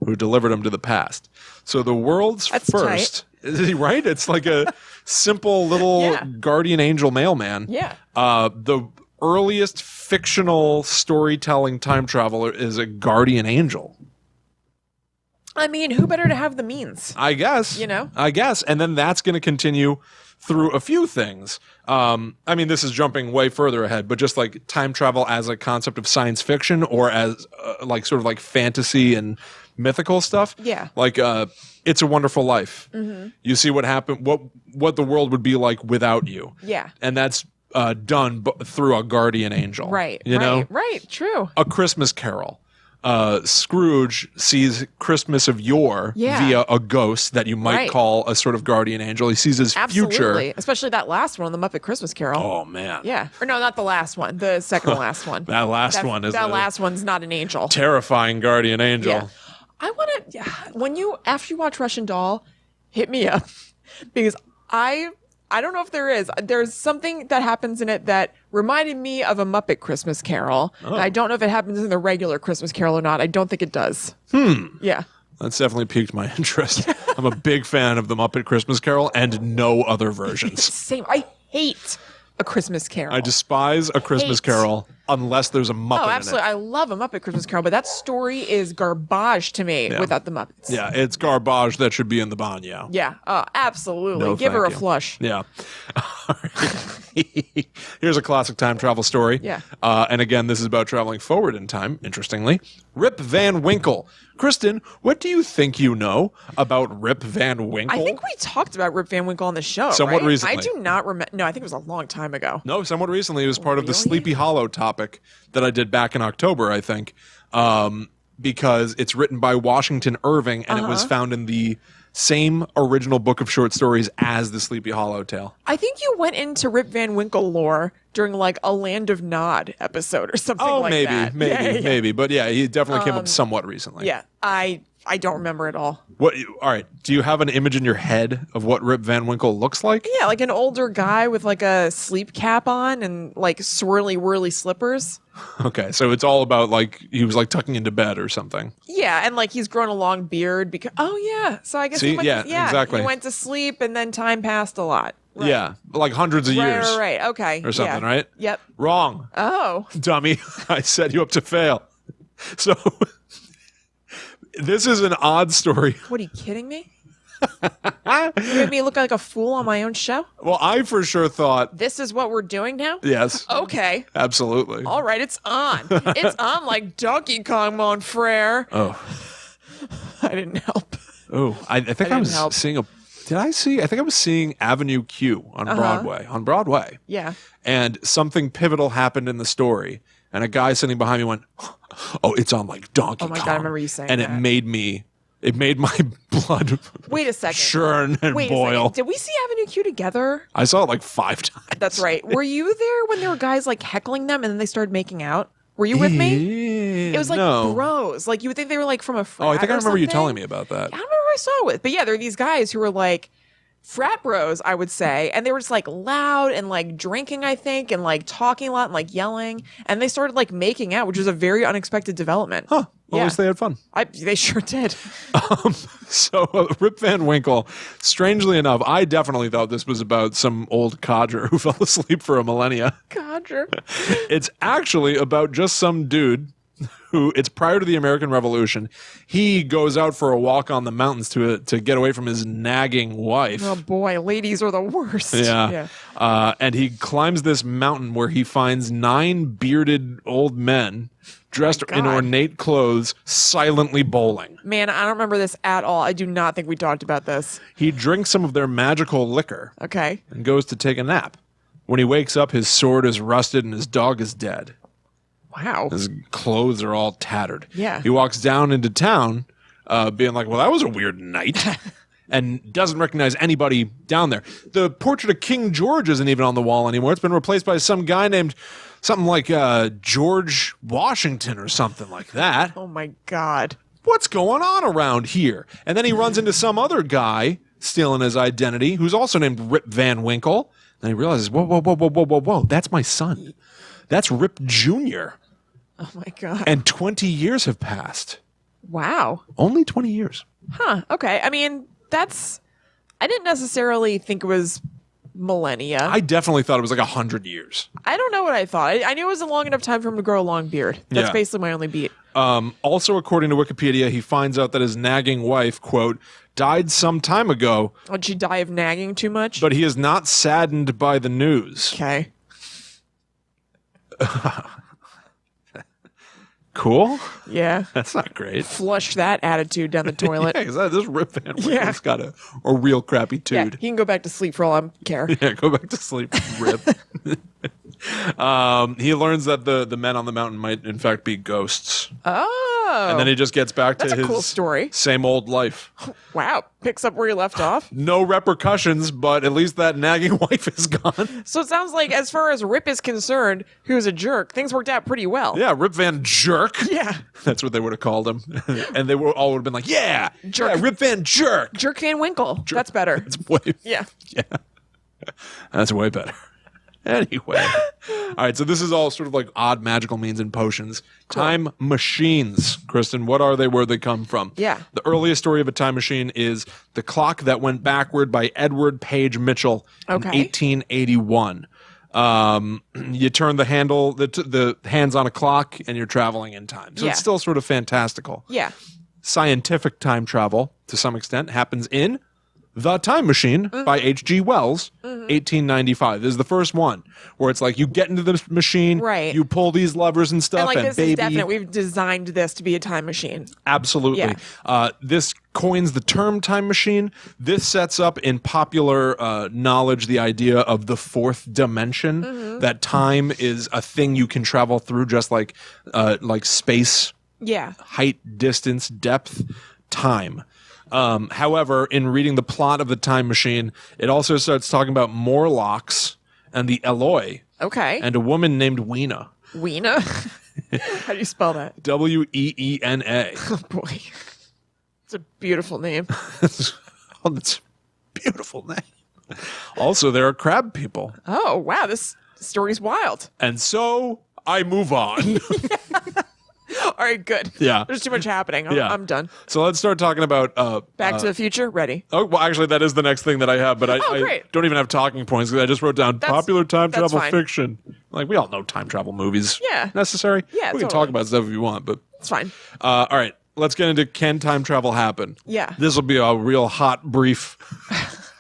B: who delivered them to the past. So the world's
A: That's
B: first, right? It's like a simple little
A: Yeah.
B: guardian angel mailman.
A: Yeah.
B: The earliest fictional storytelling time traveler is a guardian angel.
A: I mean, who better to have the means?
B: I guess.
A: You know?
B: I guess. And then that's going to continue through a few things. I mean, this is jumping way further ahead, but just like time travel as a concept of science fiction or as like sort of like fantasy and mythical stuff.
A: Yeah.
B: Like It's a Wonderful Life. Mm-hmm. You see what happened, what the world would be like without you.
A: Yeah.
B: And that's done through a guardian angel.
A: Right.
B: You know?
A: Right. True.
B: A Christmas Carol. Scrooge sees Christmas of yore
A: Yeah.
B: via a ghost that you might
A: Right.
B: call a sort of guardian angel. He sees his
A: Absolutely.
B: future.
A: Especially that last one, the Muppet Christmas Carol.
B: Oh, man.
A: Yeah. Or no, not the last one. The second to last one.
B: That last one is
A: that
B: a
A: last one's not an angel.
B: terrifying guardian angel.
A: Yeah. I want to, when after you watch Russian Doll, hit me up because I don't know if there's something that happens in it that reminded me of a Muppet Christmas Carol.
B: Oh.
A: And I don't know if it happens in the regular Christmas Carol or not. I don't think it does. Yeah.
B: That's definitely piqued my interest. I'm a big fan of the Muppet Christmas Carol and no other versions.
A: Same. I hate a Christmas Carol.
B: I despise a Christmas
A: Hate.
B: Carol unless there's a Muppet
A: Oh,
B: in
A: absolutely.
B: it.
A: I love a Muppet Christmas Carol, but that story is garbage to me without the Muppets.
B: Yeah, it's garbage that should be in the Banya.
A: Yeah. Absolutely.
B: No,
A: Give her a
B: thank you.
A: flush.
B: Yeah. Here's a classic time travel story.
A: Yeah.
B: And again, this is about traveling forward in time, interestingly. Rip Van Winkle. Kristen, what do you think you know about Rip Van Winkle?
A: I think we talked about Rip Van Winkle on the show.
B: Somewhat
A: right?
B: recently.
A: I do not remember. No, I think it was a long time ago.
B: No, somewhat recently. It was part of the
A: Really?
B: Sleepy Hollow topic that I did back in October, I think. because it's written by Washington Irving, and it was found in the same original book of short stories as the Sleepy Hollow tale.
A: I think you went into Rip Van Winkle lore during like a Land of Nod episode or something like that.
B: Maybe. But yeah, he definitely came up somewhat recently.
A: Yeah, I don't remember at all.
B: All right. Do you have an image in your head of what Rip Van Winkle looks like?
A: Yeah, like an older guy with like a sleep cap on and like swirly whirly slippers.
B: Okay, so it's all about like he was like tucking into bed or something.
A: Yeah, and like he's grown a long beard because so I guess
B: See?
A: he went
B: Exactly.
A: he went to sleep and then time passed a lot. Right.
B: Yeah, like hundreds of years.
A: Right. Okay.
B: Or something,
A: yeah.
B: right?
A: Yep.
B: Wrong.
A: Oh.
B: Dummy. I set you up to fail. So this is an odd story.
A: What, are you kidding me? You made me look like a fool on my own show?
B: Well, I for sure thought,
A: This is what we're doing now?
B: yes,
A: Okay.
B: absolutely.
A: All right, it's on. It's on like Donkey Kong, mon frere.
B: Oh,
A: I didn't help.
B: oh, I think I was
A: help.
B: seeing a. Did I see? I think I was seeing Avenue Q on Broadway. On Broadway.
A: Yeah.
B: And something pivotal happened in the story, and a guy sitting behind me went, "Oh, it's on like Donkey Kong."
A: Oh my God, I remember you saying
B: and
A: that.
B: It made my blood
A: Wait a second.
B: churn and
A: Wait
B: boil.
A: a second. Did we see Avenue Q together?
B: I saw it like 5 times.
A: That's right. Were you there when there were guys like heckling them and then they started making out? Were you with me? It was like bros. Like you would think they were like from a frat.
B: Oh, I think I remember you
A: something.
B: telling me about that.
A: I don't remember who I saw it with. But yeah, there are these guys who were like frat bros, I would say. And they were just like loud and like drinking, I think, and like talking a lot and like yelling. And they started like making out, which was a very unexpected development.
B: Huh. Well,
A: Yeah.
B: at least they had fun.
A: They sure did.
B: So Rip Van Winkle, strangely enough, I definitely thought this was about some old codger who fell asleep for a millennia.
A: Codger.
B: It's actually about just some dude who, it's prior to the American Revolution. He goes out for a walk on the mountains to get away from his nagging wife.
A: Oh boy, ladies are the worst.
B: Yeah. And he climbs this mountain where he finds 9 bearded old men dressed in
A: God.
B: ornate clothes, silently bowling.
A: Man, I don't remember this at all. I do not think we talked about this.
B: He drinks some of their magical liquor
A: Okay.
B: and goes to take a nap. When he wakes up, his sword is rusted and his dog is dead.
A: Wow.
B: His clothes are all tattered.
A: Yeah.
B: He walks down into town, being like, well, that was a weird night. And doesn't recognize anybody down there. The portrait of King George isn't even on the wall anymore. It's been replaced by some guy named something like George Washington or something like that.
A: Oh my God.
B: What's going on around here? And then he runs into some other guy stealing his identity who's also named Rip Van Winkle. And he realizes, whoa, that's my son. That's Rip Jr.
A: Oh my God.
B: And 20 years have passed.
A: Wow.
B: Only 20 years.
A: Huh. Okay. I mean, I didn't necessarily think it was millennia.
B: I definitely thought it was like 100 years.
A: I don't know what I thought. I knew it was a long enough time for him to grow a long beard. That's
B: Yeah.
A: basically my only beat.
B: Also, according to Wikipedia, he finds out that his nagging wife, quote, died some time ago,
A: Did she die of nagging too much?
B: but he is not saddened by the news.
A: Okay.
B: Cool?
A: Yeah.
B: That's not great.
A: Flush that attitude down the toilet.
B: Yeah, 'cause this Rip Van Winkle's
A: Yeah.
B: got a real crappy
A: Yeah,
B: dude.
A: he can go back to sleep for all I care.
B: Yeah, go back to sleep, Rip. He learns that the men on the mountain might, in fact, be ghosts.
A: Oh.
B: And then he just gets back to
A: That's a
B: his
A: cool story.
B: same old life.
A: Wow. Picks up where he left off.
B: No repercussions, but at least that nagging wife is gone.
A: So it sounds like, as far as Rip is concerned, who's a jerk, things worked out pretty well.
B: Yeah, Rip Van Jerk.
A: Yeah.
B: That's what they would have called him. And they all would have been like, yeah,
A: Jerk.
B: yeah, Rip Van Jerk.
A: Jerk Van Winkle. That's better.
B: It's way,
A: Yeah.
B: that's way better. Anyway. All right, so this is all sort of like odd magical means and potions. Time machines. Kristen, what are they? Where they come from?
A: Yeah.
B: The earliest story of a time machine is The Clock That Went Backward by Edward Page Mitchell in
A: Okay.
B: 1881. You turn the handle, the hands on a clock, and you're traveling in time. So
A: Yeah.
B: it's still sort of fantastical.
A: Yeah.
B: Scientific time travel, to some extent, happens in The Time Machine
A: Mm-hmm.
B: by H.G. Wells, 1895. This is the first one where it's like you get into the machine,
A: Right.
B: you pull these levers and stuff,
A: And like
B: and
A: this
B: baby,
A: is definite. We've designed this to be a time machine.
B: absolutely. This coins the term time machine. This sets up in popular knowledge the idea of the fourth dimension, that time is a thing you can travel through, just like space
A: Yeah.
B: height, distance, depth, time. However, in reading the plot of the Time Machine, it also starts talking about Morlocks and the Eloi.
A: Okay.
B: And a woman named Weena.
A: Weena? How do you spell that?
B: Weena.
A: Oh, boy. It's a beautiful name.
B: That's a beautiful name. Also, there are crab people.
A: Oh, wow. This story's wild.
B: And so I move on.
A: All right, good.
B: Yeah.
A: There's too much happening. I'm done.
B: So let's start talking about...
A: Back to the Future? Ready.
B: Oh, well, actually, that is the next thing that I have, but I
A: great.
B: don't even have talking points because I just wrote down popular time
A: that's
B: travel
A: fine.
B: fiction. Like, we all know time travel movies.
A: Yeah.
B: Necessary.
A: Yeah,
B: we can
A: totally.
B: talk about stuff if you want, but...
A: It's fine.
B: All right, let's get into can time travel happen?
A: Yeah.
B: This will be a real hot, brief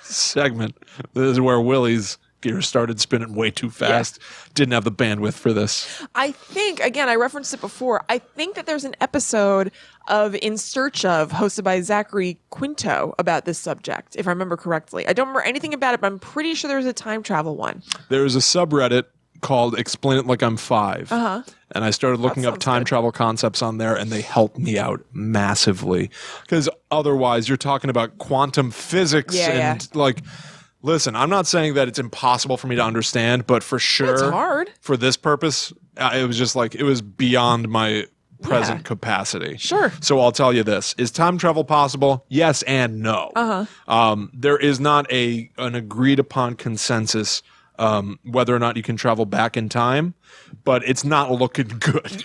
B: segment. This is where Willie's gears started spinning way too fast. Didn't have the bandwidth for this.
A: I think, again, I referenced it before. I think that there's an episode of In Search Of, hosted by Zachary Quinto, about this subject, if I remember correctly. I don't remember anything about it, but I'm pretty sure there was a time travel one.
B: There's a subreddit called Explain It Like I'm 5. And I started looking up time travel concepts on there, and they helped me out massively. Because otherwise, you're talking about quantum physics like... Listen, I'm not saying that it's impossible for me to understand, but for sure,
A: it's hard.
B: For this purpose, it was just like, it was beyond my present capacity.
A: Sure.
B: So I'll tell you this. Is time travel possible? Yes and no. There is not an agreed upon consensus whether or not you can travel back in time, but it's not looking good.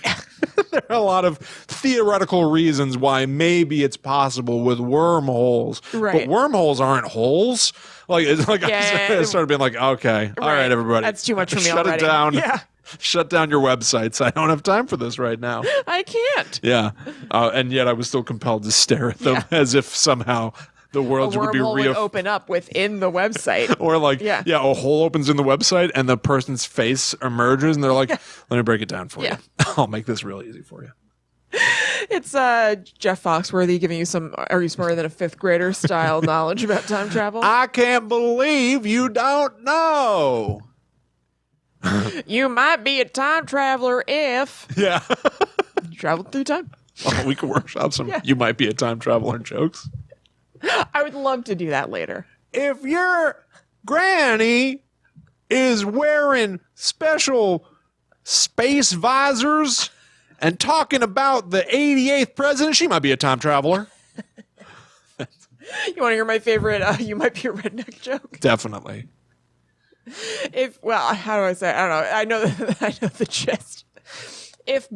B: There are a lot of theoretical reasons why maybe it's possible with wormholes.
A: Right.
B: But wormholes aren't holes. Like, it's like I started being like, okay, all right, everybody.
A: That's too much for me
B: Shut
A: already.
B: it down.
A: Yeah.
B: Shut down your websites. I don't have time for this right now.
A: I can't.
B: Yeah. And yet I was still compelled to stare at them as if somehow the world would be
A: wormhole would open up within the website.
B: Or like, a hole opens in the website and the person's face emerges and they're like, let me break it down for you. I'll make this real easy for you.
A: It's Jeff Foxworthy giving you some "Are you smarter than a fifth grader" style knowledge about time travel.
B: I can't believe you don't know.
A: You might be a time traveler if you traveled through time.
B: Oh, we could workshop some You might be a time traveler jokes.
A: I would love to do that later.
B: If your granny is wearing special space visors and talking about the 88th president, she might be a time traveler.
A: You want to hear my favorite you might be a redneck joke?
B: Definitely.
A: How do I say it? I don't know. I know the gist. If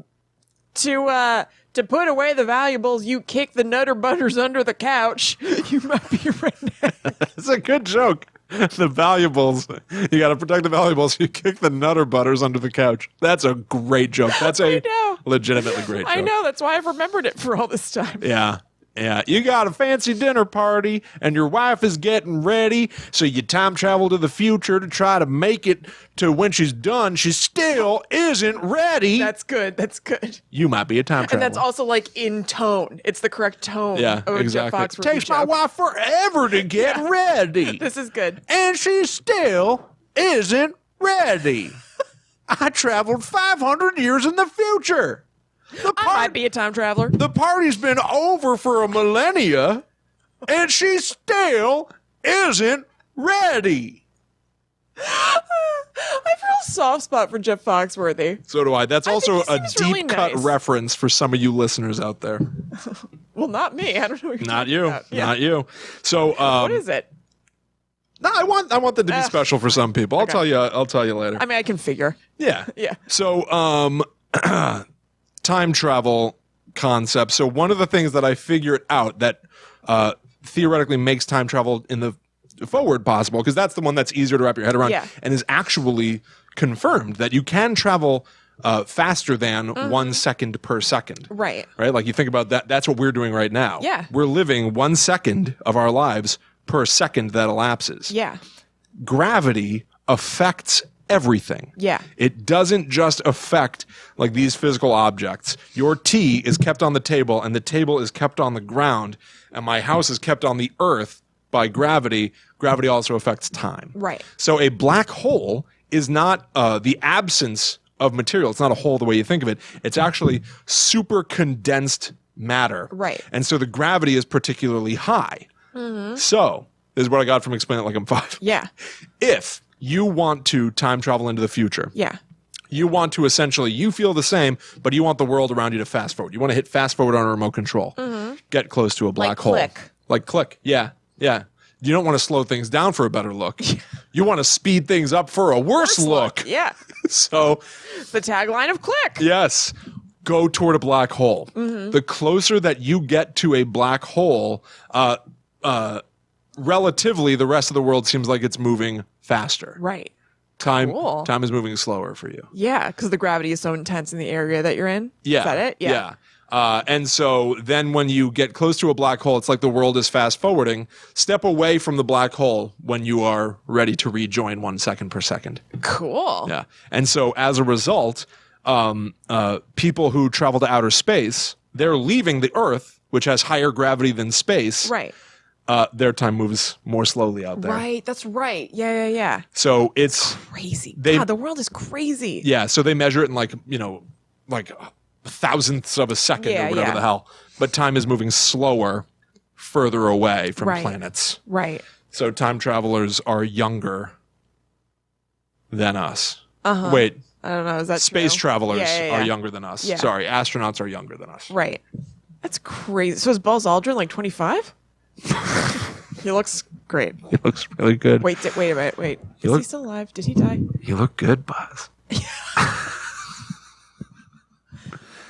A: to put away the valuables, you kick the Nutter Butters under the couch, you might be a redneck.
B: It's a good joke. The valuables. You got to protect the valuables. You kick the Nutter Butters under the couch. That's a great joke. That's a legitimately great joke.
A: I know. That's why I've remembered it for all this time.
B: Yeah. Yeah, you got a fancy dinner party and your wife is getting ready, so you time travel to the future to try to make it to when she's done. She still isn't ready.
A: That's good. That's good.
B: You might be a time traveler.
A: And that's also like in tone. It's the correct tone.
B: Yeah, exactly.
A: Jeff Foxworthy
B: Takes my wife forever to get ready.
A: This is good.
B: And she still isn't ready. I traveled 500 years in the future.
A: I might be a time traveler.
B: The party's been over for a millennia, and she still isn't ready.
A: I feel a soft spot for Jeff Foxworthy.
B: So do I. That's also a deep
A: really
B: cut
A: nice.
B: reference for some of you listeners out there.
A: Well, not me. I don't know what you're
B: Not
A: talking
B: you.
A: about. Yeah.
B: Not you. So
A: What is it?
B: No, I want that to be special for some people. I'll tell you later.
A: I mean, I can figure.
B: Yeah.
A: Yeah.
B: So time travel concept. So one of the things that I figured out that theoretically makes time travel in the forward possible, because that's the one that's easier to wrap your head around, and is actually confirmed that you can travel faster than 1 second per second.
A: Right.
B: Right? Like you think about that. That's what we're doing right now.
A: Yeah.
B: We're living 1 second of our lives per second that elapses.
A: Yeah.
B: Gravity affects everything.
A: Yeah.
B: It doesn't just affect like these physical objects. Your tea is kept on the table and the table is kept on the ground and my house is kept on the earth by gravity. Gravity also affects time.
A: Right.
B: So a black hole is not the absence of material. It's not a hole the way you think of it. It's actually super condensed matter.
A: Right.
B: And so the gravity is particularly high. So this is what I got from Explain It Like I'm 5.
A: Yeah.
B: If you want to time travel into the future,
A: Yeah.
B: you want to essentially, you feel the same, but you want the world around you to fast forward. You want to hit fast forward on a remote control. Get close to a black hole.
A: Click.
B: Like click. Yeah. Yeah. You don't want to slow things down for a better look. You want to speed things up for a worse look.
A: Yeah.
B: So,
A: The tagline of Click.
B: yes, go toward a black hole. The closer that you get to a black hole, relatively, the rest of the world seems like it's moving faster.
A: Right.
B: Time
A: Cool.
B: is moving slower for you.
A: Yeah, because the gravity is so intense in the area that you're in.
B: Yeah.
A: Is that it?
B: Yeah. And so then when you get close to a black hole, it's like the world is fast forwarding. Step away from the black hole when you are ready to rejoin 1 second per second.
A: Cool.
B: Yeah. And so as a result, people who travel to outer space, they're leaving the Earth, which has higher gravity than space.
A: Right.
B: Their time moves more slowly out there.
A: Right. That's right. Yeah.
B: So it's
A: Crazy.
B: They-
A: God, the world is crazy.
B: yeah. So they measure it in like thousandths of a second
A: Yeah,
B: or whatever
A: yeah.
B: the hell. But time is moving slower, further away from
A: Right.
B: planets.
A: Right.
B: So time travelers are younger than us.
A: Uh-huh.
B: Wait,
A: I don't know. Is that
B: space
A: true?
B: travelers
A: Yeah.
B: are younger than us.
A: Yeah.
B: Sorry, astronauts are younger than us.
A: Right. That's crazy. So is Buzz Aldrin like 25? He looks great.
B: He looks really good.
A: Wait a minute. Wait. Is
B: look-
A: he still alive? Did he die?
B: You look good, Buzz.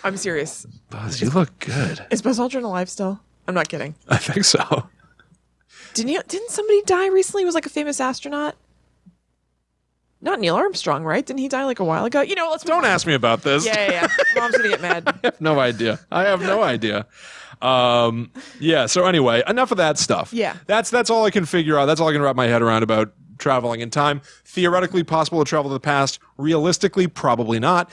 A: I'm serious.
B: Buzz, you look good.
A: Is Buzz Aldrin alive still? I'm not kidding.
B: I think so.
A: Didn't somebody die recently? He was like a famous astronaut? Not Neil Armstrong, right? Didn't he die like a while ago? Let's
B: Don't ask me about this.
A: Yeah. Mom's gonna get mad.
B: I have no idea. Yeah. So anyway, enough of that stuff.
A: Yeah.
B: That's all I can figure out. That's all I can wrap my head around about traveling in time. Theoretically possible to travel to the past. Realistically, probably not.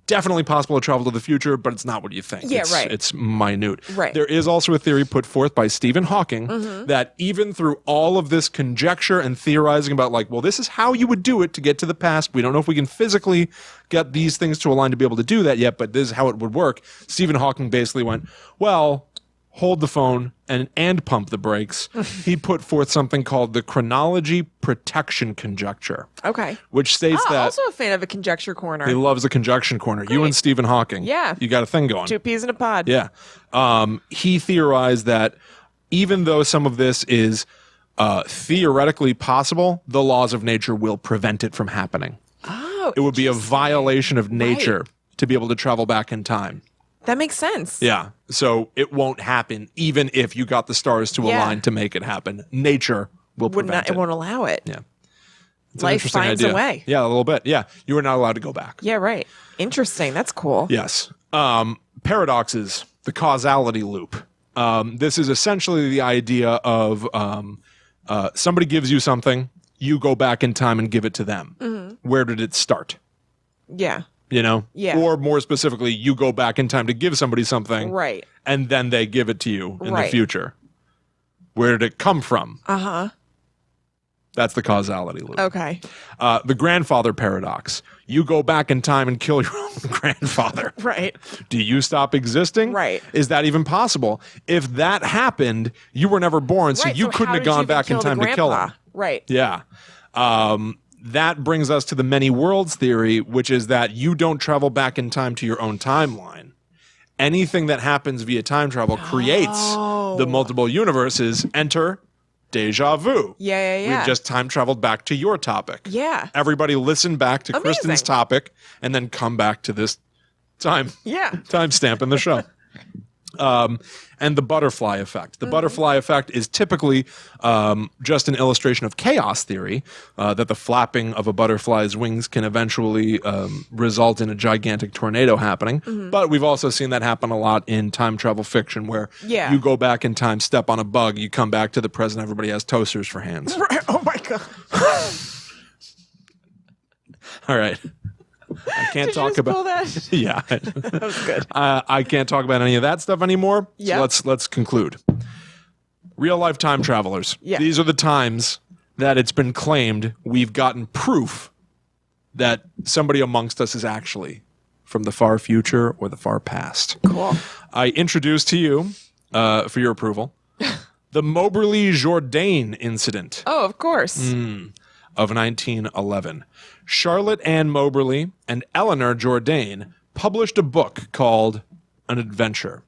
B: Definitely possible to travel to the future, but it's not what you think.
A: Yeah, right.
B: It's minute.
A: Right.
B: There is also a theory put forth by Stephen Hawking
A: Mm-hmm.
B: that even through all of this conjecture and theorizing about like, well, this is how you would do it to get to the past. We don't know if we can physically get these things to align to be able to do that yet, but this is how it would work. Stephen Hawking basically went, well, hold the phone and pump the brakes. He put forth something called the chronology protection conjecture,
A: Okay.
B: which states that
A: Also a fan of a conjecture corner.
B: he loves a conjunction corner. You and Stephen Hawking.
A: Yeah.
B: You got a thing going.
A: 2 peas in a pod.
B: Yeah. He theorized that even though some of this is theoretically possible, the laws of nature will prevent it from happening.
A: Oh,
B: It would be a violation of nature to be able to travel back in time.
A: that makes sense.
B: Yeah. So it won't happen even if you got the stars to
A: Yeah.
B: align to make it happen. Nature will prevent
A: It
B: it.
A: won't allow it.
B: Yeah. It's an
A: Life
B: interesting
A: finds
B: idea.
A: a way.
B: Yeah, a little bit. Yeah. You are not allowed to go back.
A: Yeah, right. Interesting. That's cool.
B: Yes. Paradoxes, the causality loop. This is essentially the idea of somebody gives you something, you go back in time and give it to them. Where did it start?
A: Yeah.
B: You know?
A: Yeah.
B: Or more specifically, you go back in time to give somebody something,
A: Right.
B: and then they give it to you in the
A: Right.
B: future. Where did it come from?
A: Uh-huh.
B: That's the causality loop.
A: Okay.
B: The grandfather paradox. You go back in time and kill your own grandfather.
A: Right.
B: Do you stop existing?
A: Right.
B: Is that even possible? If that happened, you were never born, so
A: Right,
B: you
A: so
B: couldn't
A: how
B: have
A: did you
B: gone
A: even
B: back in
A: kill the
B: time to kill
A: grandpa?
B: him.
A: Right.
B: Yeah. That brings us to the many worlds theory, which is that you don't travel back in time to your own timeline. Anything that happens via time travel creates the multiple universes. Enter Deja vu.
A: Yeah.
B: We've just time traveled back to your topic.
A: Yeah.
B: Everybody listen back to Kristen's
A: Amazing.
B: topic and then come back to this
A: Yeah.
B: timestamp in the show. And the butterfly effect. The butterfly effect is typically just an illustration of chaos theory, that the flapping of a butterfly's wings can eventually result in a gigantic tornado happening. But we've also seen that happen a lot in time travel fiction where
A: Yeah.
B: you go back in time, step on a bug, you come back to the present, everybody has toasters for hands.
A: Right. Oh my God.
B: All right. I can't
A: Did you
B: talk
A: just
B: about
A: pull that?
B: Yeah.
A: That was good.
B: I can't talk about any of that stuff anymore.
A: Yep.
B: So let's conclude. Real life time travelers.
A: Yeah.
B: These are the times that it's been claimed we've gotten proof that somebody amongst us is actually from the far future or the far past.
A: Cool.
B: I introduced to you, for your approval, the Moberly Jourdain incident
A: Oh, of course.
B: of 1911. Charlotte Ann Moberly and Eleanor Jourdain published a book called An Adventure.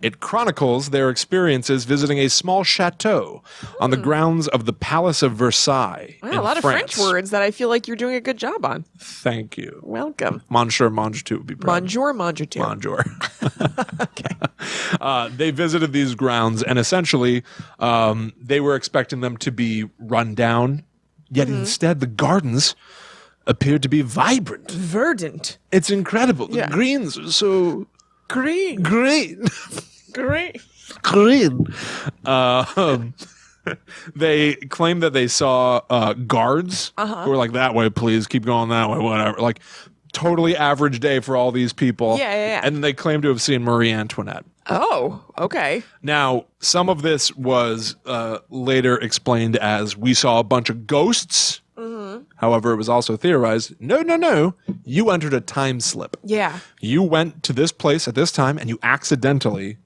B: It chronicles their experiences visiting a small chateau on the grounds of the Palace of Versailles.
A: Wow,
B: in
A: a lot
B: France.
A: of French words that I feel like you're doing a good job on.
B: Thank you.
A: Welcome.
B: Monsieur, Mange tout would be proud.
A: Bonjour, Monsieur. too.
B: Bonjour. They visited these grounds, and essentially, they were expecting them to be run down. Yet instead, the gardens appeared to be vibrant.
A: Verdant.
B: It's incredible. The
A: Yeah.
B: greens are so
A: Green.
B: green.
A: Great.
B: Green. They claim that they saw guards who were like, that way, please, keep going that way, whatever. Like, totally average day for all these people.
A: Yeah.
B: And they claim to have seen Marie Antoinette.
A: Oh, okay.
B: Now, some of this was later explained as we saw a bunch of ghosts. However, it was also theorized, no, you entered a time slip.
A: Yeah.
B: You went to this place at this time, and you accidentally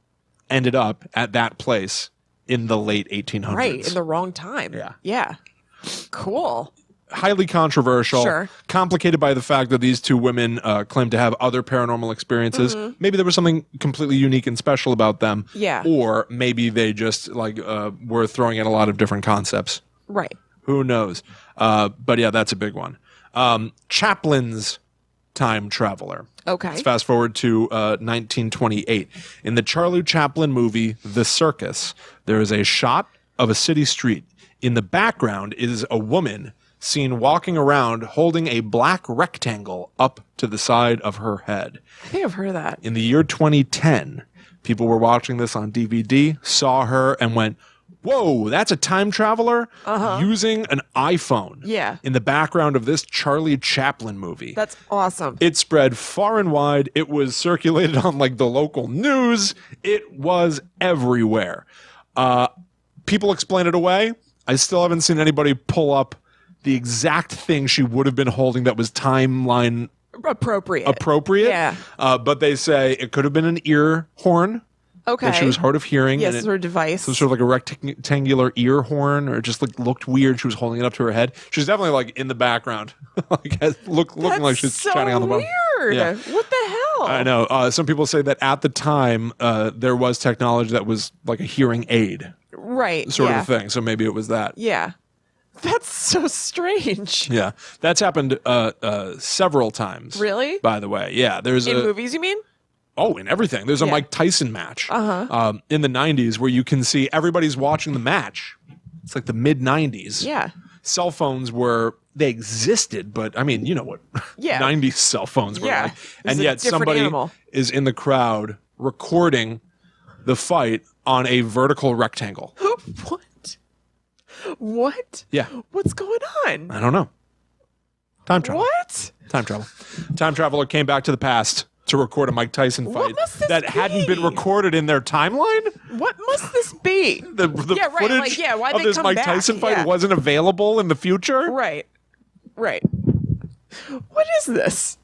B: ended up at that place in the late 1800s.
A: Right. In the wrong time.
B: Yeah.
A: Yeah. Cool.
B: Highly controversial.
A: Sure.
B: Complicated by the fact that these two women claim to have other paranormal experiences. Maybe there was something completely unique and special about them.
A: Yeah.
B: Or maybe they just were throwing in a lot of different concepts.
A: Right.
B: Who knows? But yeah, that's a big one. Chaplin's time traveler.
A: Okay.
B: Let's fast forward to 1928. In the Charlie Chaplin movie, The Circus, there is a shot of a city street. In the background is a woman seen walking around holding a black rectangle up to the side of her head.
A: I think I've heard of that.
B: In the year 2010, people were watching this on DVD, saw her, and went, whoa, that's a time traveler using an iPhone.
A: Yeah.
B: In the background of this Charlie Chaplin movie.
A: That's awesome.
B: It spread far and wide. It was circulated on like the local news. It was everywhere. People explain it away. I still haven't seen anybody pull up the exact thing she would have been holding that was timeline
A: Appropriate.
B: appropriate.
A: Yeah.
B: But they say it could have been an ear horn.
A: Okay.
B: That she was hard of hearing.
A: Yes,
B: and
A: sort of device.
B: So sort of like a rectangular ear horn, or it just like looked weird. She was holding it up to her head. She's definitely like in the background, looking like she's
A: so
B: chatting on the phone.
A: weird.
B: Yeah.
A: What the hell?
B: I know. Some people say that at the time there was technology that was like a hearing aid,
A: Right.
B: sort
A: yeah.
B: of thing. So maybe it was that.
A: Yeah. That's so strange.
B: Yeah, that's happened several times.
A: Really?
B: By the way, yeah. There's
A: In movies, you mean?
B: Oh, in everything. There's a
A: Yeah.
B: Mike Tyson match in the 90s where you can see everybody's watching the match. It's like the mid 90s.
A: Yeah.
B: Cell phones they existed, but I mean, you know what
A: Yeah.
B: 90s cell phones were
A: Yeah.
B: like.
A: It was
B: And
A: a
B: yet
A: different
B: somebody
A: animal.
B: is in the crowd recording the fight on a vertical rectangle.
A: What? What?
B: Yeah.
A: What's going on?
B: I don't know. Time travel.
A: What?
B: Time travel. Time traveler came back to the past to record a Mike Tyson
A: What
B: fight
A: must this
B: that hadn't been
A: be?
B: recorded in their timeline.
A: What must this be?
B: The
A: Yeah, right,
B: footage
A: like, yeah, why'd
B: of
A: they
B: this
A: come
B: Mike
A: back?
B: Tyson fight
A: Yeah.
B: wasn't available in the future.
A: Right. Right. What is this?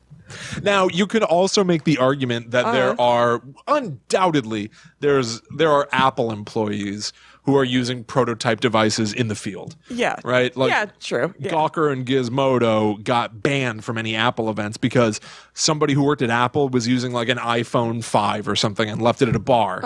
B: Now, you could also make the argument that there are undoubtedly there are Apple employees who are using prototype devices in the field.
A: Yeah.
B: Right? Like,
A: yeah, true. Yeah.
B: Gawker and Gizmodo got banned from any Apple events because somebody who worked at Apple was using like an iPhone 5 or something and left it at a bar.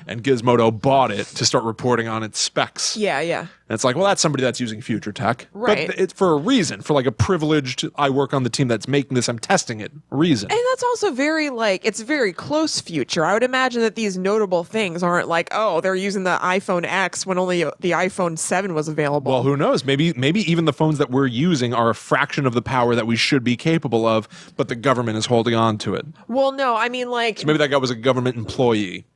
B: And Gizmodo bought it to start reporting on its specs.
A: Yeah, yeah.
B: And it's like, well, that's somebody that's using future tech.
A: Right.
B: But it's for a reason, for like a privileged, I work on the team that's making this, I'm testing it reason.
A: And that's also very it's very close future. I would imagine that these notable things aren't like, oh, they're using the iPhone X when only the iPhone 7 was available.
B: Well, who knows? Maybe even the phones that we're using are a fraction of the power that we should be capable of, but the government is holding on to it.
A: Well, no, I mean like
B: Maybe that guy was a government employee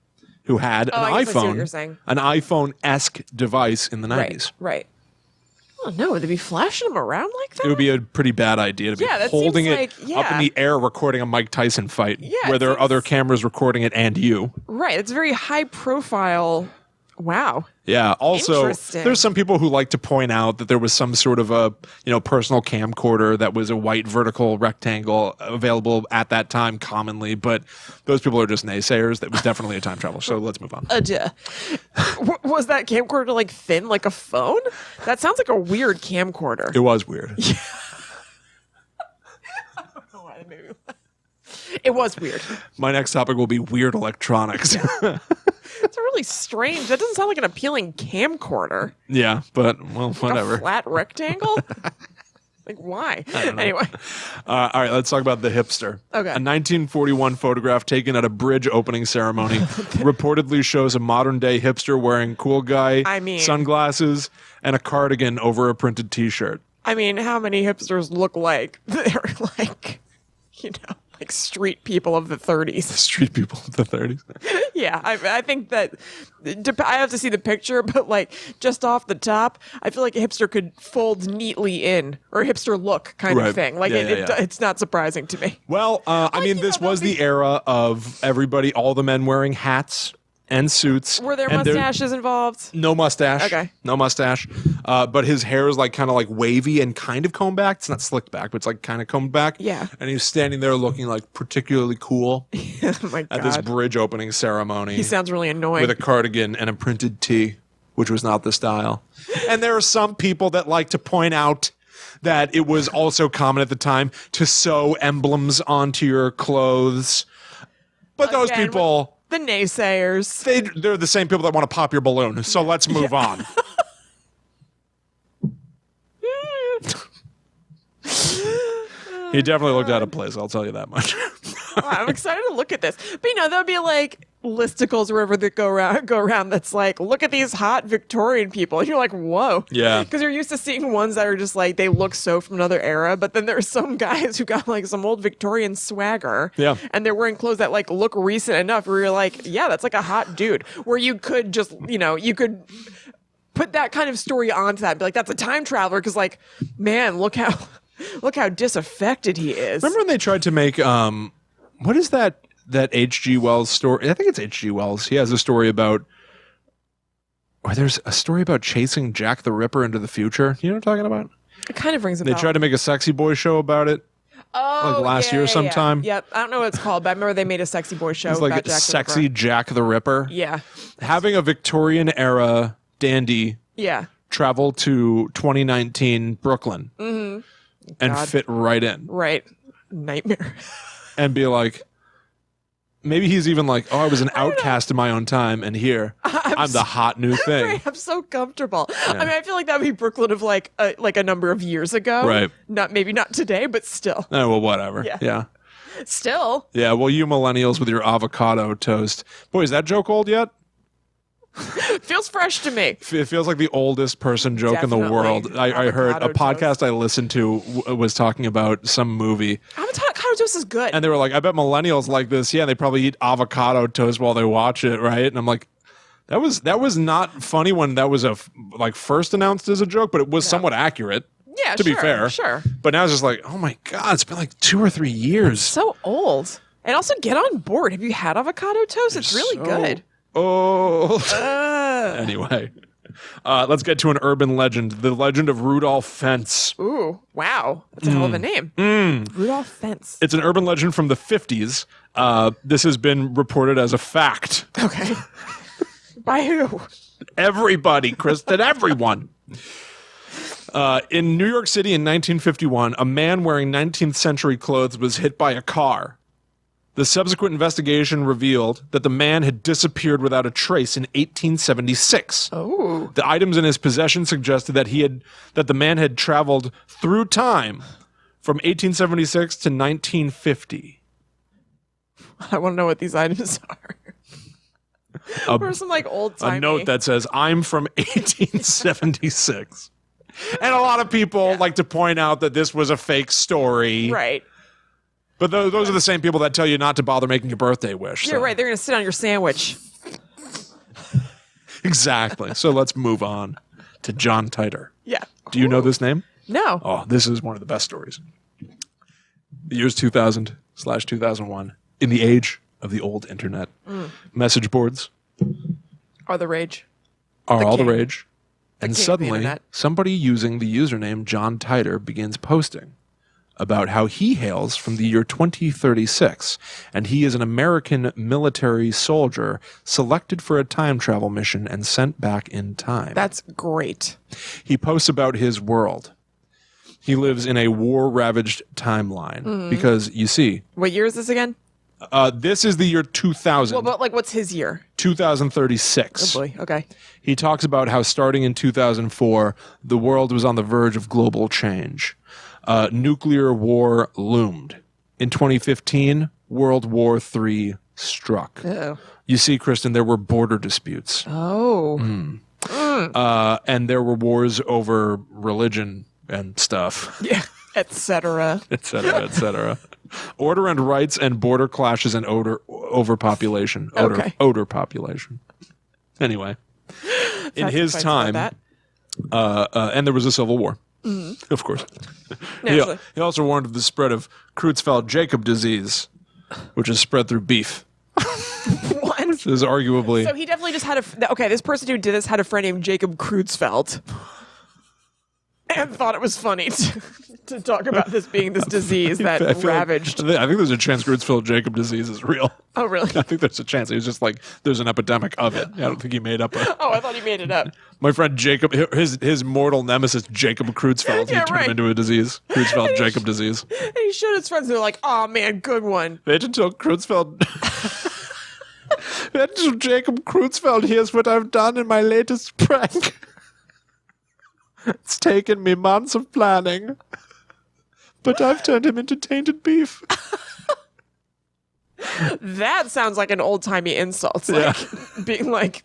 B: who had an
A: I guess I see what
B: iPhone,
A: you're saying.
B: an iPhone-esque device in the 90s.
A: Right. Oh no, to be flashing them around like that?
B: It would be a pretty bad idea to be
A: Yeah, that
B: holding
A: seems
B: it
A: like-
B: up in
A: yeah.
B: the air recording a Mike Tyson fight
A: Yeah,
B: where
A: it
B: there are
A: seems-
B: other cameras recording it and you.
A: Right. It's very high profile Wow.
B: Yeah. Also,
A: Interesting.
B: there's some people who like to point out that there was some sort of a, personal camcorder that was a white vertical rectangle available at that time commonly, but those people are just naysayers. That was definitely a time travel. So let's move on.
A: Was that camcorder like thin, like a phone? That sounds like a weird camcorder.
B: It was weird.
A: I don't know why that made me laugh. It was weird.
B: My next topic will be weird electronics.
A: It's really strange. That doesn't sound like an appealing camcorder.
B: Yeah, but, well, whatever.
A: A flat rectangle? Like, why? Anyway.
B: All right, let's talk about the hipster.
A: Okay.
B: A 1941 photograph taken at a bridge opening ceremony reportedly shows a modern-day hipster wearing cool guy sunglasses and a cardigan over a printed T-shirt.
A: I mean, how many hipsters look like they're like, like street people of the 30s?
B: Street people of the 30s.
A: Yeah, I think that I have to see the picture, but like just off the top, I feel like a hipster could fold neatly in, or a hipster look kind of thing. Like it's not surprising to me.
B: Well, I mean, this was the era of everybody, all the men wearing hats and suits.
A: Were there mustaches involved?
B: No mustache.
A: Okay.
B: No mustache. But his hair is like kind of like wavy and kind of combed back. It's not slicked back, but it's like kind of combed back.
A: Yeah.
B: And he's standing there looking like particularly cool
A: Oh my God.
B: at this bridge opening ceremony.
A: He sounds really annoying.
B: With a cardigan and a printed tee, which was not the style. And there are some people that like to point out that it was also common at the time to sew emblems onto your clothes. But those people...
A: The naysayers.
B: They're the same people that want to pop your balloon. So let's move on. He definitely looked out of place. I'll tell you that much.
A: Well, I'm excited to look at this. But there'll be like listicles or wherever that go around that's like, look at these hot Victorian people. And you're like, whoa.
B: Yeah.
A: Because you're used to seeing ones that are just like, they look so from another era. But then there's some guys who got like some old Victorian swagger.
B: Yeah.
A: And they're wearing clothes that like look recent enough where you're like, yeah, that's like a hot dude. Where you could just, you could put that kind of story onto that and be like, that's a time traveler. Because like, man, look how disaffected he is.
B: Remember when they tried to make, what is that H.G. Wells story? I think it's H.G. Wells. He has a story about, or there's a story about chasing Jack the Ripper into the future. You know what I'm talking about?
A: It kind of rings a bell.
B: They tried to make a sexy boy show about it.
A: Oh,
B: like last year sometime.
A: Yep. I don't know what it's called, but I remember they made a sexy boy show
B: It's like
A: about Jack
B: sexy
A: the Ripper.
B: Jack the Ripper.
A: Yeah.
B: Having a Victorian era dandy travel to 2019 Brooklyn and fit right in.
A: Right. Nightmare.
B: And be like, maybe he's even like, oh, I was an outcast in my own time, and here I'm the hot new thing.
A: Right, I'm so comfortable. Yeah. I mean, I feel like that would be Brooklyn of like a number of years ago.
B: Right.
A: Maybe not today, but still.
B: Oh, well, whatever. Yeah.
A: Still.
B: Yeah, well, you millennials with your avocado toast. Boy, is that joke old yet?
A: Feels fresh to me.
B: It feels like the oldest person joke in the world. I heard a podcast I listened to was talking about some movie.
A: Avocado toast is good.
B: And they were like, I bet millennials like this. Yeah, they probably eat avocado toast while they watch it, right? And I'm like, that was not funny when that was first announced as a joke, but it was somewhat accurate.
A: Yeah,
B: to be fair.
A: Sure.
B: But now it's just like, oh my God, it's been like 2 or 3 years.
A: So old. And also get on board. Have you had avocado toast? It's really good.
B: Oh. Anyway, let's get to an urban legend. The legend of Rudolph Fentz.
A: Ooh, wow. That's a hell of a name. Rudolph Fentz.
B: It's an urban legend from the 50s. This has been reported as a fact.
A: Okay. By who?
B: Everybody, Kristen, everyone. In New York City in 1951, a man wearing 19th century clothes was hit by a car. The subsequent investigation revealed that the man had disappeared without a trace in 1876.
A: Oh.
B: The items in his possession suggested that the man had traveled through time from 1876 to 1950.
A: I want to know what these items are. Or some like old timey.
B: A note that says, I'm from 1876. And a lot of people like to point out that this was a fake story.
A: Right.
B: But those are the same people that tell you not to bother making a birthday wish.
A: You're right. They're going to sit on your sandwich.
B: Exactly. So let's move on to John Titor.
A: Yeah.
B: Do you know this name?
A: No.
B: Oh, this is one of the best stories. The year's 2000/2001. In the age of the old internet. Message boards
A: Are the rage.
B: are all the
A: king.
B: rage. And
A: king of the
B: suddenly,
A: internet.
B: somebody using the username John Titer begins posting about how he hails from the year 2036, and he is an American military soldier selected for a time travel mission and sent back in time.
A: That's great.
B: He posts about his world. He lives in a war-ravaged timeline because, you see,
A: What year is this again?
B: this is the year 2000,
A: Well, but like, what's his year?
B: 2036.
A: Oh boy. Okay.
B: He talks about how starting in 2004, the world was on the verge of global change. Nuclear war loomed. In 2015, World War III struck.
A: Oh.
B: You see, Kristen, there were border disputes.
A: Oh.
B: And there were wars over religion and stuff,
A: Yeah. Etc.
B: et cetera, et cetera. Order and rights and border clashes and overpopulation.
A: Okay.
B: Odor population. Anyway, in his time, and there was a civil war. Of course.
A: Naturally.
B: He also warned of the spread of Creutzfeldt-Jakob disease, which is spread through beef.
A: What?
B: This is arguably...
A: So he definitely just had okay, this person who did this had a friend named Jacob Kreutzfeldt. And thought it was funny to talk about this being this disease that
B: I feel like-
A: ravaged.
B: I think there's a chance Creutzfeldt-Jakob disease is real.
A: Oh, really?
B: I think there's a chance. He was just like, there's an epidemic of it. I don't think he made up a...
A: Oh, I thought he made it up.
B: My friend Jacob, his mortal nemesis, Jacob Creutzfeldt, he
A: Yeah,
B: turned
A: right.
B: him into a disease. Creutzfeldt-Jacob disease.
A: And he showed his friends, and they're like, oh, man, good one.
B: Wait until Creutzfeldt... Wait until Jacob Creutzfeldt hears what I've done in my latest prank. It's taken me months of planning. But I've turned him into tainted beef.
A: That sounds like an old-timey insult. It's like being like,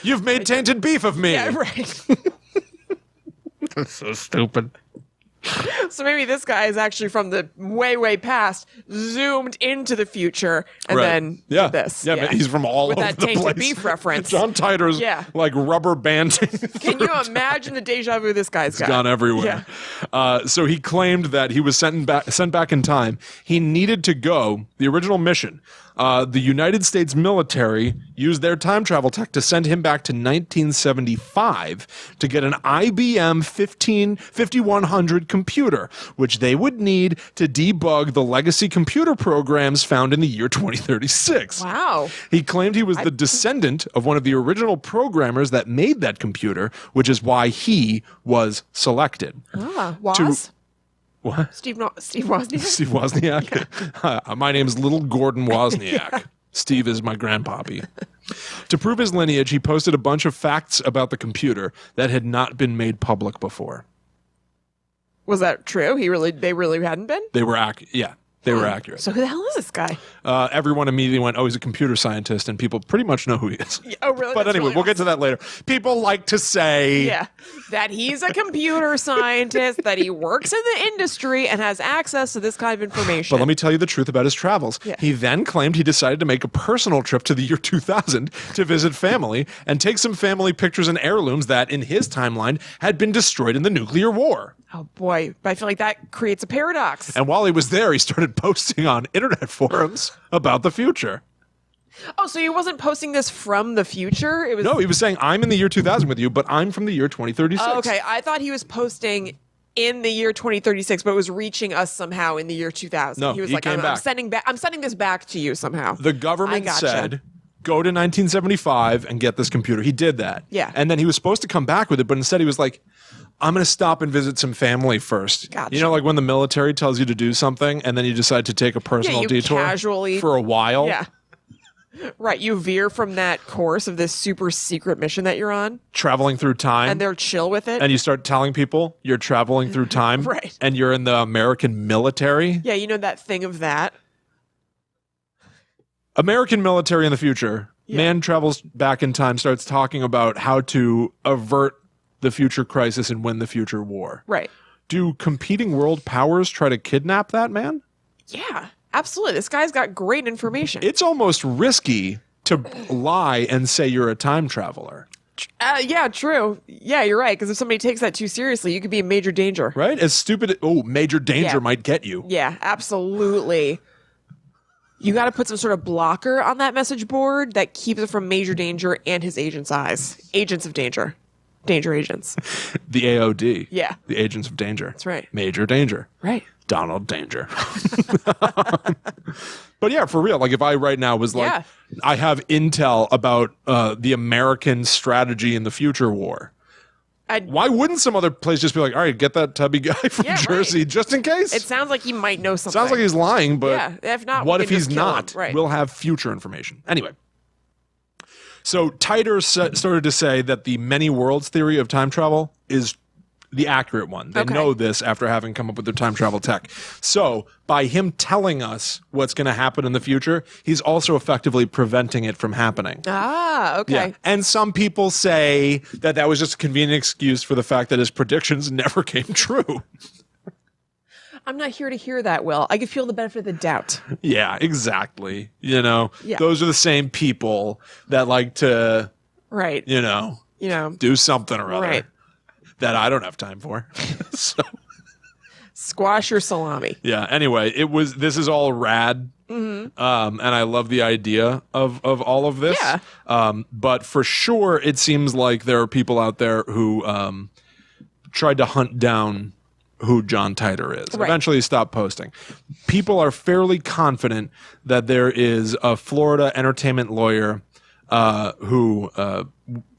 B: You've made tainted beef of me.
A: yeah, right.
B: That's so stupid.
A: So maybe this guy is actually from the way, way past, zoomed into the future, and
B: Right.
A: then
B: Yeah.
A: did this.
B: Yeah, man, he's from all
A: With
B: over
A: that
B: the
A: tainted
B: place.
A: beef reference.
B: John Titer's like rubber banding.
A: Can you imagine the deja vu this guy's got?
B: Gone everywhere. So he claimed that he was sent back in time. He needed to go. The original mission. The United States military used their time travel tech to send him back to 1975 to get an IBM 5100 computer, which they would need to debug the legacy computer programs found in the year 2036.
A: Wow.
B: He claimed he was the descendant of one of the original programmers that made that computer, which is why he was selected.
A: Ah, Woz?
B: What?
A: Steve Wozniak?
B: Steve Wozniak? My name's Little Gordon Wozniak. Steve is my grandpappy. To prove his lineage, he posted a bunch of facts about the computer that had not been made public before.
A: Was that true? They really hadn't been?
B: They were accurate. They were accurate.
A: So who the hell is this guy?
B: Everyone immediately went, oh, he's a computer scientist, and people pretty much know who he is.
A: Oh, really?
B: But
A: That's
B: anyway,
A: really
B: we'll get to that later. People like to say...
A: Yeah, that he's a computer scientist, that he works in the industry and has access to this kind of information.
B: But let me tell you the truth about his travels.
A: Yeah.
B: He then claimed he decided to make a personal trip to the year 2000 to visit family and take some family pictures and heirlooms that, in his timeline, had been destroyed in the nuclear war.
A: Oh boy, but I feel like that creates a paradox.
B: And while he was there, he started posting on internet forums about the future.
A: Oh, so he wasn't posting this from the future? It was
B: No, he was saying, I'm in the year 2000 with you, but I'm from the year 2036.
A: Oh, okay, I thought he was posting in the year 2036, but it was reaching us somehow in the year 2000.
B: No,
A: he was
B: he
A: like,
B: came
A: I'm
B: back.
A: sending this back to you somehow.
B: The government
A: I gotcha.
B: said, go to 1975 and get this computer. He did that.
A: Yeah.
B: And then he was supposed to come back with it, but instead he was like, I'm going to stop and visit some family first.
A: Gotcha.
B: You know, like when the military tells you to do something and then you decide to take a personal
A: you
B: detour
A: casually-
B: for a while.
A: Yeah. Right, you veer from that course of this super secret mission that you're on,
B: Traveling through time.
A: and they're chill with it.
B: and you start telling people you're traveling through time.
A: Right.
B: And you're in the American military.
A: Yeah, you know that thing of that.
B: American military in the future.
A: Yeah.
B: Man travels back in time, starts talking about how to avert the future crisis and win the future war.
A: Right.
B: Do competing world powers try to kidnap that man?
A: Yeah, absolutely. This guy's got great information.
B: It's almost risky to lie and say you're a time traveler,
A: Yeah, true. Yeah, you're right. Because if somebody takes that too seriously, you could be in major danger.
B: right? As stupid, major danger
A: Yeah.
B: might get you.
A: Yeah, absolutely. You got to put some sort of blocker on that message board that keeps it from major danger and his agent's eyes. Agents of danger. Danger agents.
B: The AOD.
A: Yeah.
B: The Agents of Danger.
A: That's right.
B: Major danger.
A: Right.
B: Donald Danger. But yeah, for real, like if I right now was like,
A: Yeah.
B: I have intel about the American strategy in the future war. Why wouldn't some other place just be like, all right, get that tubby guy from Jersey
A: right.
B: just in case?
A: It sounds like he might know something.
B: Sounds like he's lying, but
A: yeah, if not,
B: what
A: we
B: if
A: can
B: he's
A: just kill him.
B: not?
A: Right.
B: We'll have future information. Anyway. So Titer started to say that the many worlds theory of time travel is the accurate one. They know this after having come up with their time travel tech. So by him telling us what's going to happen in the future, he's also effectively preventing it from happening.
A: Ah, okay.
B: Yeah. And some people say that that was just a convenient excuse for the fact that his predictions never came true.
A: I'm not here to hear that, Will. I can feel the benefit of the doubt.
B: Yeah, exactly. You know,
A: Yeah.
B: those are the same people that like to,
A: Right.
B: you know, do something or other
A: Right.
B: that I don't have time for. So,
A: Squash your salami.
B: yeah. Anyway, this is all rad. Mm-hmm. And I love the idea of all of this.
A: Yeah.
B: But for sure, it seems like there are people out there who tried to hunt down who John Titer is.
A: Right.
B: Eventually stopped posting. People are fairly confident that there is a Florida entertainment lawyer who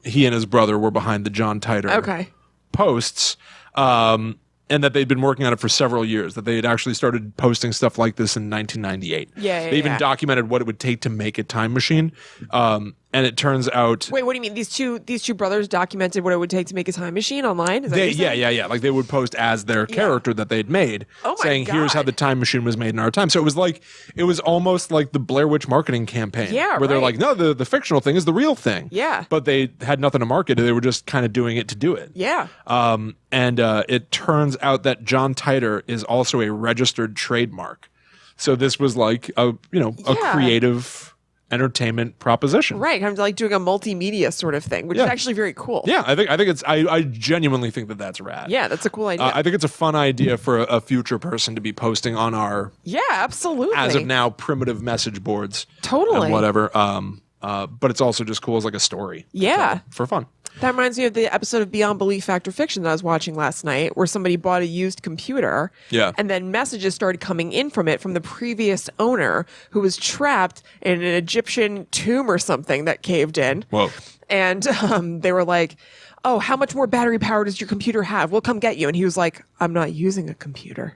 B: he and his brother were behind the John Titer posts, and that they'd been working on it for several years, that they had actually started posting stuff like this in 1998. They even documented what it would take to make a time machine. And it turns out...
A: Wait, what do you mean? These two brothers documented what it would take to make a time machine online? Is that what you're saying?
B: Yeah. Like they would post as their character that they'd made, saying, here's how the time machine was made in our time. So it was almost like the Blair Witch marketing campaign.
A: Yeah,
B: where they're like, no, the fictional thing is the real thing.
A: Yeah.
B: But they had nothing to market. They were just kind of doing it to do it.
A: Yeah.
B: And it turns out that John Titer is also a registered trademark. So this was like a creative entertainment proposition.
A: Right. I'm like doing a multimedia sort of thing, which is actually very cool.
B: Yeah, I think it's I genuinely think that that's rad.
A: Yeah, that's a cool idea.
B: I think it's a fun idea for a future person to be posting on our
A: absolutely.
B: as of now primitive message boards.
A: Totally.
B: And whatever. But it's also just cool as like a story.
A: Yeah.
B: For fun.
A: That reminds me of the episode of Beyond Belief Fact or Fiction that I was watching last night, where somebody bought a used computer.
B: Yeah.
A: And then messages started coming in from it from the previous owner who was trapped in an Egyptian tomb or something that caved in.
B: Whoa.
A: And they were like, oh, how much more battery power does your computer have? We'll come get you. And he was like, I'm not using a computer.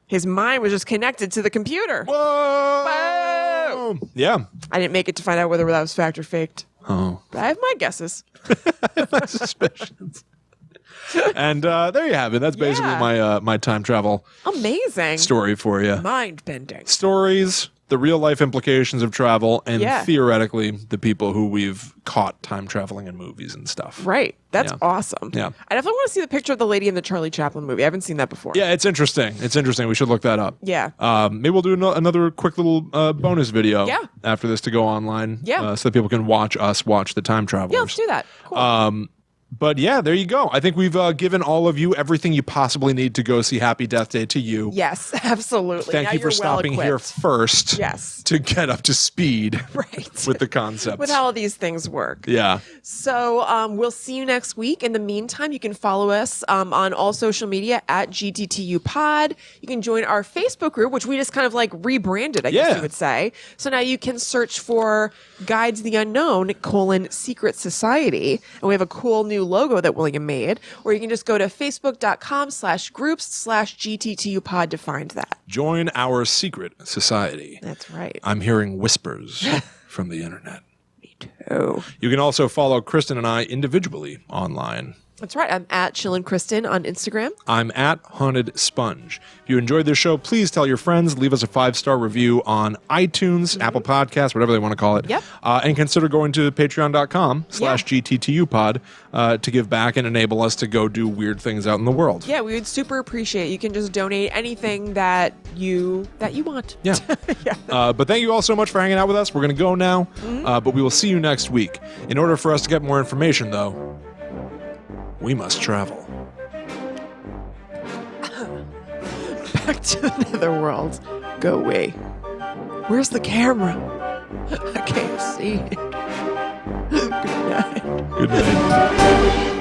A: His mind was just connected to the computer.
B: Whoa! Yeah.
A: I didn't make it to find out whether that was fact or faked.
B: Oh.
A: But I have my guesses.
B: My suspicions. And there you have it. That's basically my time travel
A: Amazing
B: story for you.
A: Mind bending
B: Stories, the real life implications of travel, and
A: Yeah.
B: theoretically the people who we've caught time traveling in movies and stuff.
A: Right. That's
B: Yeah.
A: awesome.
B: Yeah.
A: I definitely want to see the picture of the lady in the Charlie Chaplin movie. I haven't seen that before.
B: Yeah, it's interesting. We should look that up.
A: Yeah.
B: Maybe we'll do another quick little bonus video
A: Yeah.
B: after this to go online.
A: Yeah.
B: So that people can watch us watch the time travelers.
A: Yeah, let's do that. Cool.
B: But yeah, there you go. I think we've given all of you everything you possibly need to go see Happy Death Day to you.
A: Yes, absolutely.
B: Thank
A: Now
B: you for
A: you're
B: stopping here
A: well-equipped.
B: first.
A: Yes.
B: To get up to speed
A: Right.
B: with the concepts.
A: With how all these things work.
B: Yeah.
A: So we'll see you next week. In the meantime, you can follow us on all social media at GTTU Pod. You can join our Facebook group, which we just kind of like rebranded, I guess you would say. So now you can search for Guides to the Unknown, Secret Society. And we have a cool new logo that William made. Or you can just go to facebook.com/groups/GTTU Pod to find that.
B: Join our secret society.
A: That's right.
B: I'm hearing whispers from the internet.
A: Me too.
B: You can also follow Kristen and I individually online.
A: That's right. I'm at Chillin' Kristen on Instagram.
B: I'm at Haunted Sponge. If you enjoyed this show, please tell your friends. Leave us a 5-star review on iTunes, Apple Podcasts, whatever they want to call it.
A: Yep.
B: And consider going to patreon.com/GTTUpod to give back and enable us to go do weird things out in the world.
A: Yeah, we would super appreciate it. You can just donate anything that you want.
B: Yeah. But thank you all so much for hanging out with us. We're going to go now, but we will see you next week. In order for us to get more information, though, we must travel.
A: Back to the netherworld. Go away. Where's the camera? I can't see it. Good night.
B: Good night.